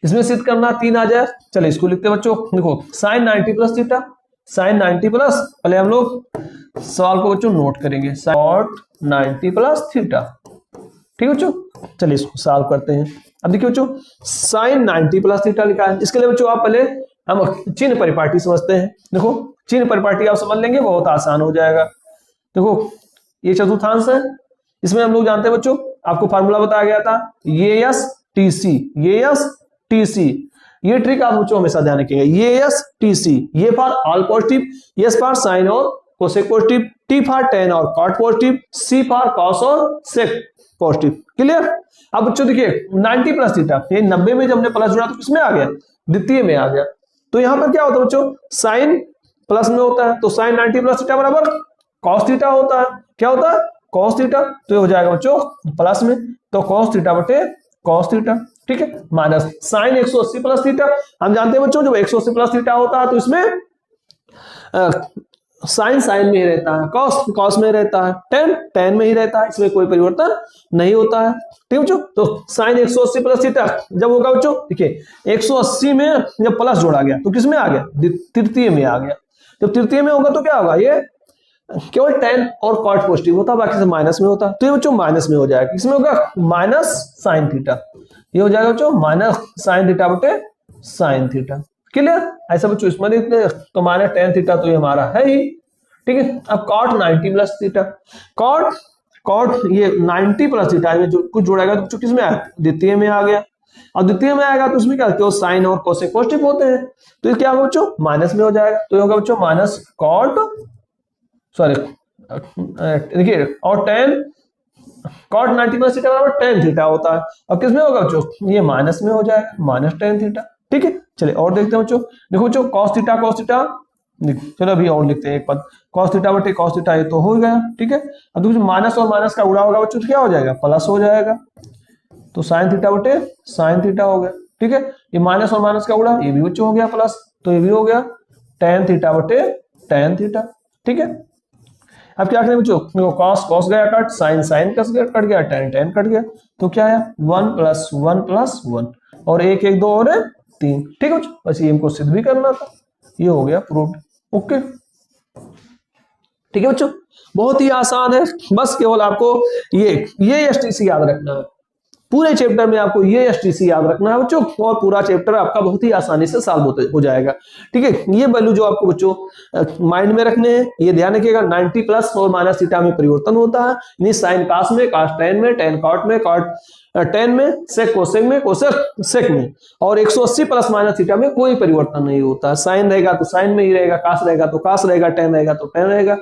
इसमें सिद्ध करना 3 आ जाए। चलिए इसको लिखते हैं बच्चों, देखो sin 90 plus theta, sin 90 plus, पहले हम लोग सवाल को बच्चों नोट करेंगे, cot 90 प्लस थीटा, ठीक है बच्चों। चलिए इसको सॉल्व करते हैं। अब देखिए बच्चों sin 90 प्लस थीटा लिखा है, इसके लिए बच्चों आप पहले हम चिन्ह परिपाटी समझते हैं। देखो चिन्ह परिपाटी आप समझ लेंगे बहुत आसान हो जाएगा। देखो ये चतुर्थांश है, इसमें हम लोग जानते हैं बच्चों, आपको फार्मूला बताया गया था, ये एस टी सी, ये एस टी सी, ये ट्रिक आप बच्चों हमेशा ध्यान रखेंगे। ये एस टी सी, ये for all positive, S for sine और cosec positive, T for tan और cot positive, C for cos और सेक पॉजिटिव। क्लियर। अब बच्चों देखिए 90 प्लस थीटा, ये 90 में जब हमने प्लस जोड़ा तो किसमें आ गया, द्वितीय में आ गया। तो यहां पर क्या होता है बच्चों, साइन प्लस में होता है, तो साइन 90 प्लस थीटा बराबर कॉस थीटा होता है। क्या होता है, कॉस थीटा। तो ये हो जाएगा बच्चों प्लस में, तो कॉस थीटा बटे कॉस थीटा, ठीक है, माइनस साइन 180 प्लस थीटा। हम जानते हैं बच्चों जब 180 प्लस थीटा होता है तो इसमें साइन साइन में ही रहता है, कॉस कॉस में रहता है, टेन टेन में ही रहता है, इसमें कोई परिवर्तन नहीं होता है। ठीक है बच्चों, तो साइन 180 प्लस थीटा जब होगा बच्चों, देखिए 180 में जब प्लस जोड़ा गया तो किसमें आ गया, तृतीय में आ गया। जब तृतीय में होगा तो क्या होगा, ये केवल टेन और कॉट पॉजिटिव होता है, बाकी से माइनस में होता है, तो ये बच्चों माइनस में हो जाएगा। किसमें होगा, माइनस साइन थीटा। ये हो जाएगा बच्चों माइनस साइन थीटा बटे साइन थीटा। क्लियर। ऐसा बच्चों इसमें देखते हैं तो माइनस टेन थीटा तो ये हमारा है ही, ठीक है। अब कॉट 90 प्लस थीटा, कॉट ये 90 प्लस थीटा में जो कुछ जोड़ेगा तो बच्चों किसमें आया, द्वितीय में आ गया। और द्वितीय में आएगा तो उसमें क्या, क्यों साइन और कोसेक पॉजिटिव होते हैं, तो ये क्या होगा बच्चों, माइनस में हो जाएगा। तो ये होगा बच्चों माइनस कॉट, सॉरी देखिए, और टेन कॉट 90 प्लस थीटा बराबर टेन थीटा होता है, और किसमें होगा बच्चों, ये माइनस में हो जाएगा, माइनस टेन थीटा। ठीक है, चलिए और देखते हैं बच्चों। देखो बच्चों कॉस थीटा चलो अभी और लिखते हैं एक पद, कॉस थीटा बटे कॉस थीटा, ये तो हो गया। ठीक है, अब देखो माइनस और माइनस का उड़ा होगा बच्चों तो क्या हो जाएगा, प्लस हो जाएगा। तो साइन थीटा बटे साइन थीटा हो गया। ठीक है, ये माइनस और माइनस का उड़ा, ये भी बच्चों हो गया प्लस, तो ये भी हो गया टेन थीटा बटे टेन थीटा। ठीक है, अब क्या करें बच्चों, देखो कॉस कॉस गया कट, साइन साइन कट गया, टेन टेन कट गया, तो क्या है 1 प्लस 1 प्लस 1, और एक एक दो और 3। ठीक है बच्चों, बस ये हमको सिद्ध भी करना था, ये हो गया प्रूव्ड। ओके, ठीक है बच्चों, बहुत ही आसान है, बस केवल आपको ये एसटीसी याद रखना है। पूरे चैप्टर में आपको ये एसटीसी याद रखना है बच्चों, और पूरा चैप्टर आपका बहुत ही आसानी से सॉल्व हो जाएगा। ठीक है, ये वैल्यू जो आपको बच्चों माइंड में रखने हैं, ये ध्यान रखिएगा 90 प्लस और माइनस थीटा में परिवर्तन होता है, यानी साइन कास में, कास टेन में, टेन कॉट में, कॉट टेन में, सेक कोसेक में, कोसेक सेक में, और 180 प्लस माइनस थीटा में कोई परिवर्तन नहीं होता। साइन रहेगा तो साइन में ही रहेगा, कास रहेगा तो कास रहेगा, टेन रहेगा तो टेन रहेगा।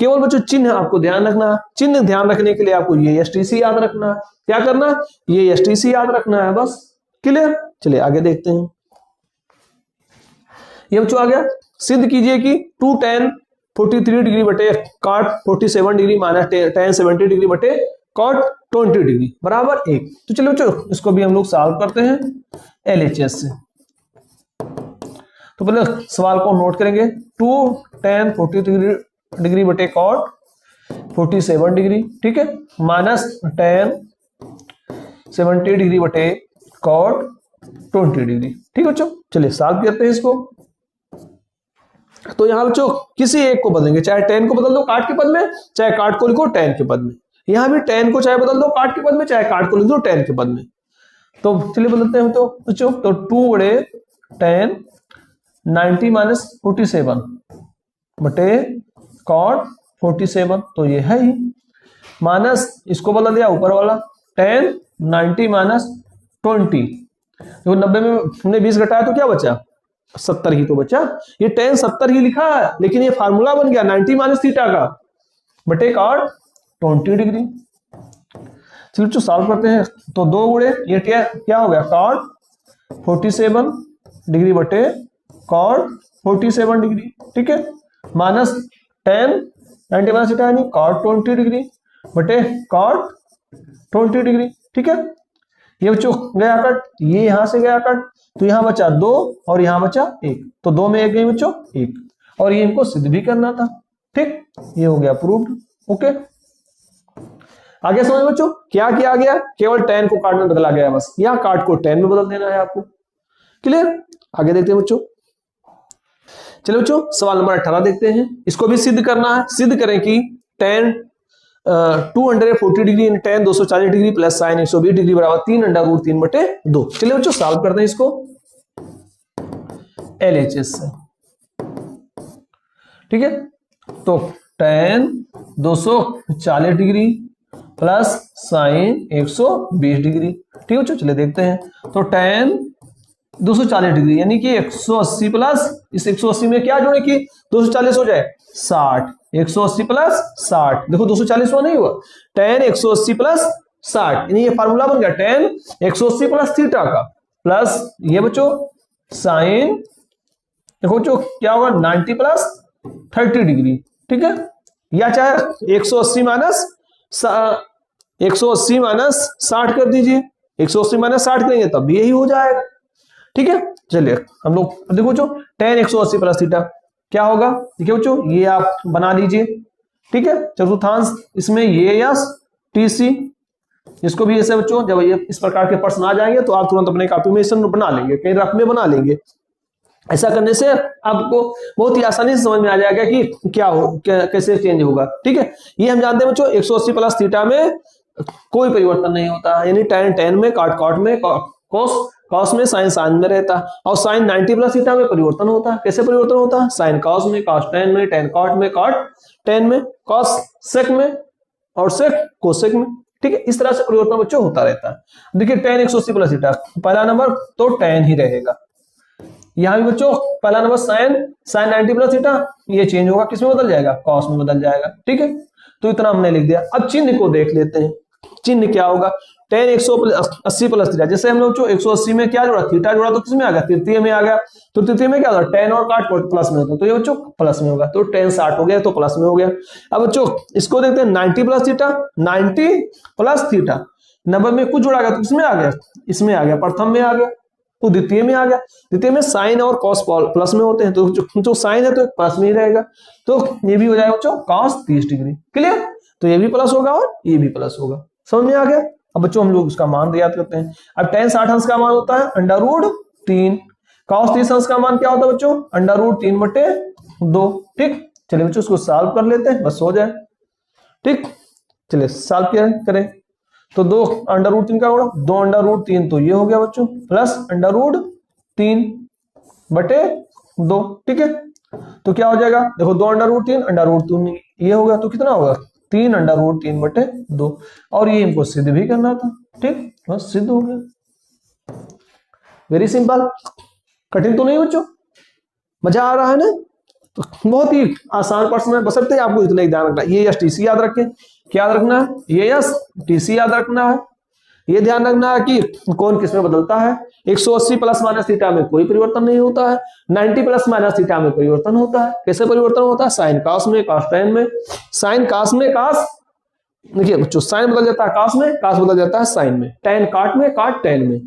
केवल बच्चों चिन्ह आपको ध्यान रखना है, चिन्ह ध्यान रखने के लिए आपको ये एसटीसी याद रखना है। क्या करना है, ये एसटीसी याद रखना है, बस। क्लियर, चलिए आगे देखते हैं। ये बच्चों आ गया, सिद्ध कीजिए कि 2 tan 43 डिग्री बटे cot 47 degree minus tan 70 degree बटे कॉट 20 डिग्री बराबर 1। तो चलो बच्चों इसको भी हम लोग सॉल्व करते हैं LHS से। तो पहले सवाल को नोट करेंगे, 2 tan 43 डिग्री बटे कॉट 47 डिग्री, ठीक है, माइनस tan 70 डिग्री बटे कॉट 20 डिग्री। ठीक है बच्चों, चलिए सॉल्व करते हैं इसको। तो यहां बच्चों किसी एक को बदलेंगे, चाहे tan को बदल दो काट के पद में, चाहे काट को लिखो tan के पद में। यहां भी tan को चाहे बदल दो काट के पद में, चाहे काट को लिख दो tan के पद में। तो चलिए बदलते हैं तो बच्चों, तो 2 बड़े tan 90 माइनस 47 बटे कॉट 47, तो ये है ही, माइनस इसको बदल दिया ऊपर वाला tan 90 माइनस 20, तो 90 में हमने 20 घटाया तो क्या बचा, 70 ही तो बचा। ये tan 70 ही लिखा है, लेकिन ये फार्मूला बन गया 90 माइनस थीटा का बटे कॉट 20 डिग्री। चलो बच्चों सॉल्व करते हैं। तो 2 गुणे ये क्या हो गया, कॉट 47 डिग्री बटे कॉट 47 डिग्री, ठीक है, माइनस tan 90 माइनस थीटा यानी कॉट 20 डिग्री बटे कॉट 20 डिग्री। ठीक है, ये बच्चों गया कट, ये यहां से गया कट, तो यहां बचा 2 और यहां बचा 1, तो 2 में 1 गई बच्चों 1, और ये इनको सिद्ध भी करना था। ठीक, ये हो गया प्रूव्ड। ओके, आगे समझ बच्चों क्या किया गया, केवल tan को काट में बदला गया, बस यहां काट को tan में बदल देना है आपको। क्लियर, आगे देखते हैं बच्चों। चलो बच्चों सवाल नंबर 18 देखते हैं, इसको भी सिद्ध करना है। सिद्ध करें कि tan 240 degree tan 240 degree plus sign 120 degree बराबर 3√3 बटे 2। चलिए बच्चों सॉल्व करते हैं इसको LHS से। ठीक है, तो tan 240 degree plus sign 120 degree. ठीक है बच्चों, चलिए देखते हैं। तो tan 240 डिग्री, यानी कि 180 प्लस इस 180 में क्या जोड़े कि 240 हो जाए 60, 180 प्लस 60, देखो 240 हुआ नहीं हुआ, tan 180 प्लस 60, यानी ये फार्मूला बन गया tan 180 प्लस थीटा का, प्लस ये बच्चों साइन, देखो बच्चों क्या होगा 90 प्लस 30 डिग्री, ठीक है, या चाहे 180 माइनस 180 माइनस 60 कर दीजिए, 180 माइनस 60 करेंगे तब भी यही हो जाएगा, ठीक है। चलिए हम लोग देखो बच्चों tan 180 प्लस थीटा क्या होगा, देखिए बच्चों ये आप बना लीजिए, ठीक है, चतुर्थांश इसमें ये यस टी सी, इसको भी ऐसे बच्चों जब ये इस प्रकार के प्रश्न आ जाएंगे तो आप तुरंत अपने कॉपी में बना लेंगे, कहीं रफ में बना लेंगे। ऐसा करने से आपको बहुत ही आसानी से समझ में आ जाएगा कि क्या हो कैसे चेंज होगा, ठीक है। ये हम जानते हैं बच्चों 180 प्लस थीटा में कोई परिवर्तन नहीं होता, यानी tan tan में, cot में, cos में, sin में रहता है, और sin 90 प्लस थीटा में परिवर्तन होता है। कैसे परिवर्तन होता है, sin cos में, cos tan में, tan cot में, cot tan में, cos sec में और sec cosec में, ठीक है। इस तरह से परिवर्तन बच्चों होता रहता है। देखिए tan 180 प्लस थीटा पहला नंबर तो tan ही रहेगा, यहां भी बच्चों पहला नंबर sin 90 प्लस थीटा, ये चेंज होगा, किसमें बदल जाएगा, cos में बदल जाएगा, ठीक है। तो इतना हमने लिख दिया। अब चिन्ह को देख लेते हैं, चिन्ह क्या होगा, tan 180 प्लस थीटा, जैसे हम लोग 180 में क्या जोड़ा, थीटा जोड़ा तो किसमें आ गया, तृतीय में आ गया, तो तृतीय में क्या होगा, tan और cot प्लस में होता है, तो ये बच्चों प्लस में होगा, तो tan 60 हो गया तो प्लस में हो गया। अब बच्चों इसको देखते हैं 90 प्लस थीटा, 90 प्लस थीटा 90 में कुछ जोड़ा गया तो किसमें आ गया, इसमें आ गया, प्रथम में आ गया, तो द्वितीय में आ गया, द्वितीय में साइन और कॉस प्लस में होते हैं, तो जो साइन है तो प्लस में ही रहेगा, तो ये भी हो जाएगा बच्चों cos 30 डिग्री, क्लियर। तो ये भी प्लस होगा और ये भी प्लस होगा, समझ में आ गया। अब बच्चों हम लोग उसका मान याद करते हैं। अब tan 60 अंश का मान होता है √3, cos 30 अंश का मान क्या होता है बच्चों, √3/2, ठीक। चलिए बच्चों उसको सॉल्व कर लेते हैं, बस हो जाए, ठीक। चलिए सॉल्व करें तो 2 √3 का होगा 2 √3, तो ये हो गया बच्चों, प्लस √3/2, ठीक है। तो क्या हो जाएगा, देखो 2 √3 ये होगा, तो कितना होगा 3 √3/2, और ये इनको सिद्ध भी करना था, ठीक, बस सिद्ध हो गया। वेरी सिंपल, कठिन तो नहीं बच्चों, मजा आ रहा है ना। तो बहुत ही आसान प्रश्न है, बशर्ते आपको इतना ही ध्यान रखना है, ये यस टीसी याद रखें, क्या याद रखना है, ये यस टीसी याद रखना है, ये ध्यान रखना है कि कौन किसमें बदलता है। 180 प्लस माइनस थीटा में कोई परिवर्तन नहीं होता है, 90 प्लस माइनस थीटा में परिवर्तन होता है। कैसे परिवर्तन होता है, साइन कास में, कास टैन में, साइन कास में, कास, देखिए बच्चों साइन बदल जाता है कास में, कास बदल जाता है साइन में, टैन काट में, काट टैन में,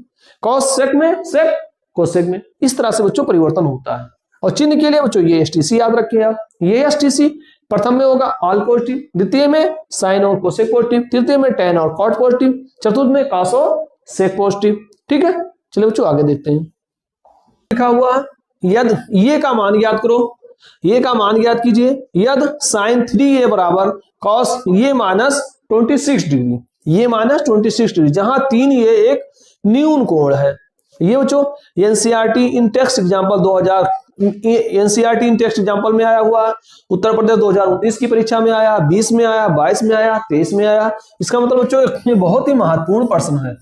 कॉस सेक में, सेक कोसेक में, इस तरह से बच्चों परिवर्तन होता है। और चिन्ह के लिए बच्चों ये एसटीसी याद रखिए आप, ये एसटीसी प्रथम में होगा ऑल पॉजिटिव, द्वितीय में साइन और कोसेक पॉजिटिव, तृतीय में टैन और कॉट पॉजिटिव, चतुर्थ में कास और सेक पॉजिटिव, ठीक है। चलिए बच्चों आगे देखते हैं, लिखा हुआ है यदि ये का मान ज्ञात करो, ये का मान ज्ञात कीजिए, यदि साइन 3a बराबर कॉस ये माइनस 26 डिग्री, ये माइनस 26 डिग्री, जहां 3 ये एक न्यून कोण है। ये बच्चों एनसीईआरटी इन टेक्स्ट एग्जांपल 2000 एनसीईआरटी इन टेक्स्ट एग्जांपल में आया हुआ है, उत्तर प्रदेश 2019 की परीक्षा में आया, 20 में आया, 22 में आया, 23 में आया। इसका मतलब बच्चों ये बहुत ही महत्वपूर्ण प्रश्न है,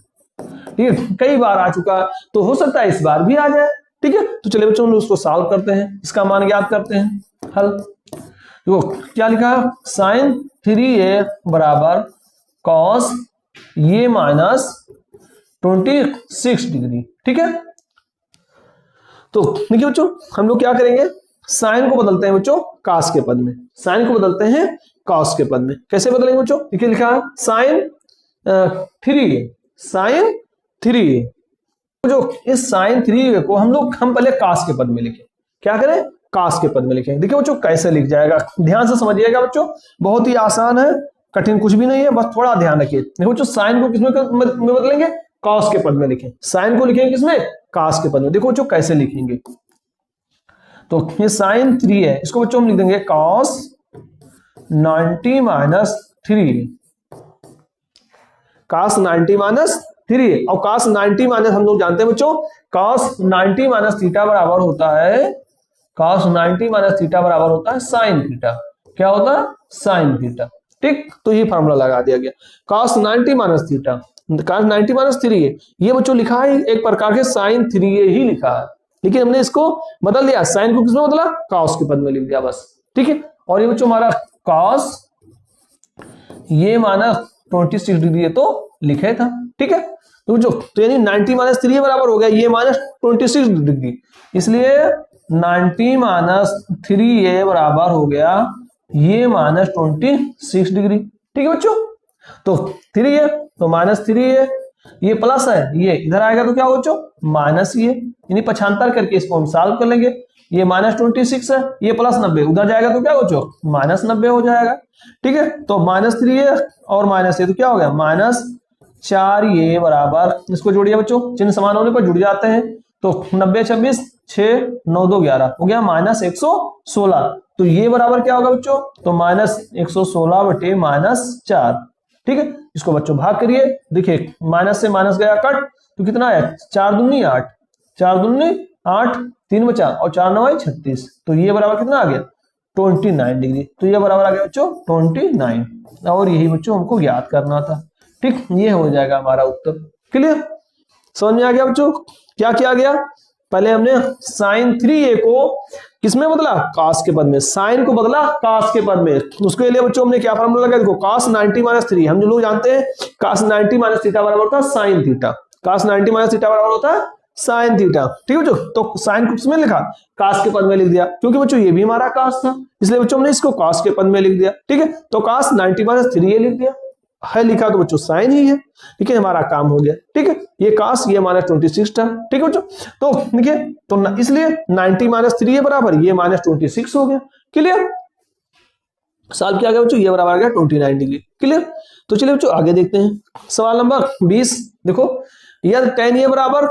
ठीक है, कई बार आ चुका है, तो हो सकता है इस बार भी आ जाए, ठीक है। तो चलिए बच्चों हम उसको सॉल्व करते हैं, इसका मान ज्ञात करते हैं, हल। देखो क्या लिखा है, साइन 3a बराबर कॉस ये माइनस 26 डिग्री, ठीक है। तो देखिए बच्चों हम लोग क्या करेंगे, साइन को बदलते हैं बच्चों कास के पद में, साइन को बदलते हैं कास के पद में। कैसे बदलेंगे बच्चों, देखिए लिखा है साइन 3a, साइन 3a, जो इस साइन 3a को हम पहले कास के पद में लिखें, क्या करें, कास के पद में लिखें। देखिए बच्चों कैसे लिख जाएगा, ध्यान से समझिएगा बच्चों, बहुत ही आसान है, कठिन कुछ भी नहीं है, बस थोड़ा ध्यान रखिए। देखो बच्चों साइन को किसमें बदलेंगे, कास के पद में लिखें, साइन को लिखेंगे किसमें, कास के पद में। देखो बच्चों कैसे लिखेंगे, तो ये साइन 3 है, इसको बच्चों हम लिख देंगे कॉस 90 माइनस 3, कॉस 90 माइनस 3, और कॉस 90 माइनस हम लोग जानते हैं बच्चों, कॉस 90 माइनस थीटा बराबर होता है, कॉस 90 माइनस थीटा बराबर होता है साइन थीटा, क्या होता है, साइन थीटा, ठीक। तो ये फार्मूला लगा दिया गया, cos 90 minus theta, cos 90 minus 3a, ये बच्चों लिखा है एक प्रकार के sin 3a ही लिखा है, लेकिन हमने इसको बदल दिया, साइन को किसमें बदला, cos के पद में लिख दिया बस, ठीक है। और ये बच्चों हमारा cos ये माइनस 26 डिग्री तो लिखे था, ठीक है। तो जो तो यानी 90 माइनस 3a बराबर हो गया ये माइनस 26 डिग्री, इसलिए 90 माइनस 3a बराबर हो गया ये माइनस 26 डिग्री, ठीक है बच्चों। तो 3a तो माइनस 3a, ये प्लस है, ये इधर आएगा तो क्या होगा बच्चों, माइनस ये, यानी पक्षांतर करके इसको हम सॉल्व कर लेंगे। ये माइनस 26 है, ये प्लस 90, उधर जाएगा तो क्या बच्चों, माइनस 90 हो जाएगा, ठीक है। तो माइनस 3a और माइनस ये तो क्या हो गया, माइनस 4a बराबर, इसको जोड़िए बच्चों, चिन्ह समान होने पर जुड़ जाते हैं, तो 90 26 6 9 2 11 हो गया माइनस 116। तो ये बराबर क्या होगा बच्चों, तो माइनस 116 बटे माइनस 4, ठीक है। इसको बच्चों भाग करिए, देखिए माइनस से माइनस गया कट, तो कितना है, 4 दूनी 8, 4 दूनी 8, 3 बचा और 4 9 36, तो ये बराबर कितना आ गया, 29 डिग्री। तो ये बराबर आ गया बच्चों 29, और यही बच्चों हमको ज्ञात करना था, ठीक। ये हो जाएगा हमारा उत्तर, क्लियर, समझ में आ गया बच्चों। क्या किया गया, पहले हमने sin 3a को किसमें बदला, cos के पद में, sin को बदला cos के पद में, उसके लिए बच्चों हमने क्या फार्मूला लगाया, देखो cos 90 माइनस 3, हम जो लोग जानते हैं cos 90 माइनस थीटा बराबर होता है sin theta, cos 90 minus theta बराबर होता है sin थीटा, ठीक है बच्चों। तो sin को किसमें लिखा, cos के पद में लिख दिया, क्योंकि बच्चों ये भी हमारा cos था, इसलिए बच्चों हमने इसको cos के पद में लिख दिया, ठीक है। तो cos 90 माइनस 3a लिख दिया है, लिखा तो बच्चों साइन ही है, ठीक है, हमारा काम हो गया, ठीक है। ये cos ये माइनस 26 था, ठीक है बच्चों। तो देखिए तो इसलिए 90 माइनस 3a बराबर ये माइनस 26 हो गया, क्लियर, सॉल्व किया गया बच्चों, ये बराबर आ गया 29 डिग्री, क्लियर। तो चलिए बच्चों आगे देखते हैं, सवाल नंबर 20, देखो यदि tan ये बराबर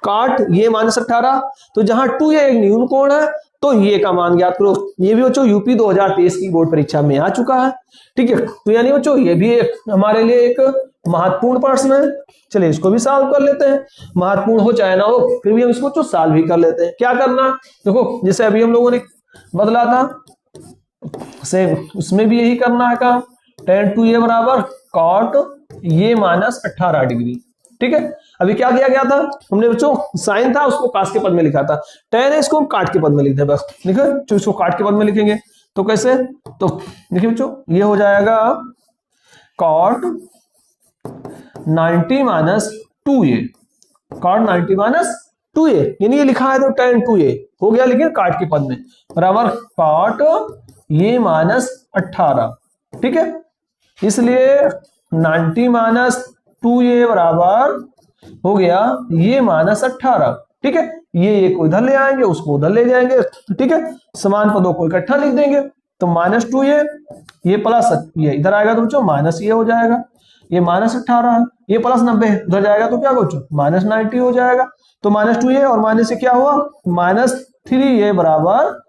cot ये माइनस 18, तो जहां 2a एक न्यून कोण है तो ये का मान ज्ञात करो। ये भी बच्चों यूपी 2023 की बोर्ड परीक्षा में आ चुका है, ठीक है। तो यानी बच्चों ये भी एक हमारे लिए एक महत्वपूर्ण प्रश्न है, चलिए इसको भी सॉल्व कर लेते हैं, महत्वपूर्ण हो चाहे ना हो फिर भी हम इसको तो सॉल्व भी कर लेते हैं। क्या करना, देखो जैसे अभी हम लोगों ने बदला था सेम उसमें भी यही करना है काम, tan 2a बराबर cot ये माइनस 18 डिग्री, ठीक है। अभी क्या किया गया था, हमने बच्चों साइन था उसको cos के पद में लिखा था, tan है इसको हम काट के पद में लिखते हैं बस, ठीक है। तो इसको काट के पद में लिखेंगे तो कैसे, तो देखिए बच्चों ये हो जाएगा cot 90 minus 2a, cot 90 minus 2a, यानी ये लिखा है तो tan 2a हो गया, लेकिन काट के पद में बराबर cot ये माइनस 18, ठीक है। इसलिए 90 माइनस 2a बराबर हो गया ये माइनस 18, ठीक है। ये को इधर ले आएंगे उसको उधर ले जाएंगे, ठीक है, समान पदों को इकट्ठा लिख देंगे, तो माइनस 2a ये प्लस ये इधर आएगा तो बच्चों माइनस ये हो जाएगा, ये माइनस 18 ये प्लस 90 उधर जाएगा तो क्या बच्चों माइनस 90 हो जाएगा। तो माइनस 2a और माइनस से क्या हुआ माइनस 3a बराबर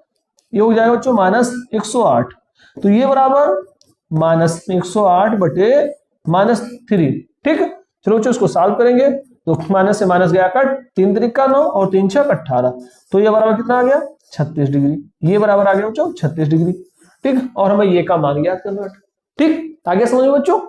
ये हो जाएगा बच्चों माइनस 108, तो ये बराबर माइनस 108 बटे माइनस 3, ठीक है। चलो बच्चों इसको सॉल्व करेंगे, तो माइनस से माइनस गया कट, 3 त्रिका 9 और 3 छक 18, तो ये बराबर कितना आ गया 36 डिग्री, ये बराबर आ गया बच्चों 36 डिग्री, ठीक। और हमें ये का मान ज्ञात करना, ठीक, आगे समझो बच्चों।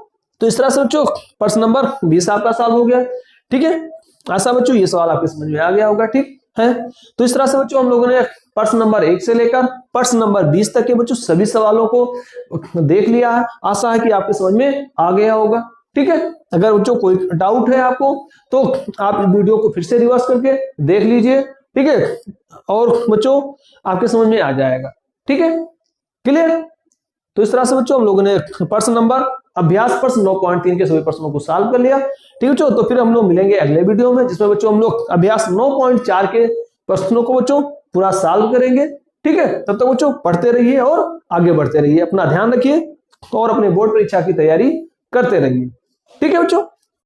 तो इस तरह से बच्चों प्रश्न नंबर 20 आपका सॉल्व हो गया, ठीक है। आशा बच्चों ये सवाल आपके समझ में आ गया होगा, ठीक है। तो इस तरह से बच्चों हम लोगों ने प्रश्न नंबर 1 से लेकर प्रश्न नंबर 20 तक के बच्चों सभी सवालों को देख लिया है, आशा है कि आपके समझ में आ गया होगा, ठीक है। अगर बच्चों कोई डाउट है आपको तो आप इस वीडियो को फिर से रिवर्स करके देख लीजिए, ठीक है, और बच्चों आपके समझ में आ जाएगा, ठीक है, क्लियर। तो इस तरह से बच्चों हम लोगों ने प्रश्न नंबर अभ्यास प्रश्न 9.3 के सभी प्रश्नों को सॉल्व कर लिया, ठीक है बच्चों। तो फिर हम लोग मिलेंगे अगले वीडियो में जिसमें बच्चों हम लोग अभ्यास 9.4 के प्रश्नों को बच्चों पूरा सॉल्व करेंगे, ठीक है। तब तक बच्चों पढ़ते रहिए और आगे बढ़ते रहिए, अपना ध्यान रखिए और अपने बोर्ड परीक्षा की तैयारी करते रहिए, ठीक है बच्चों।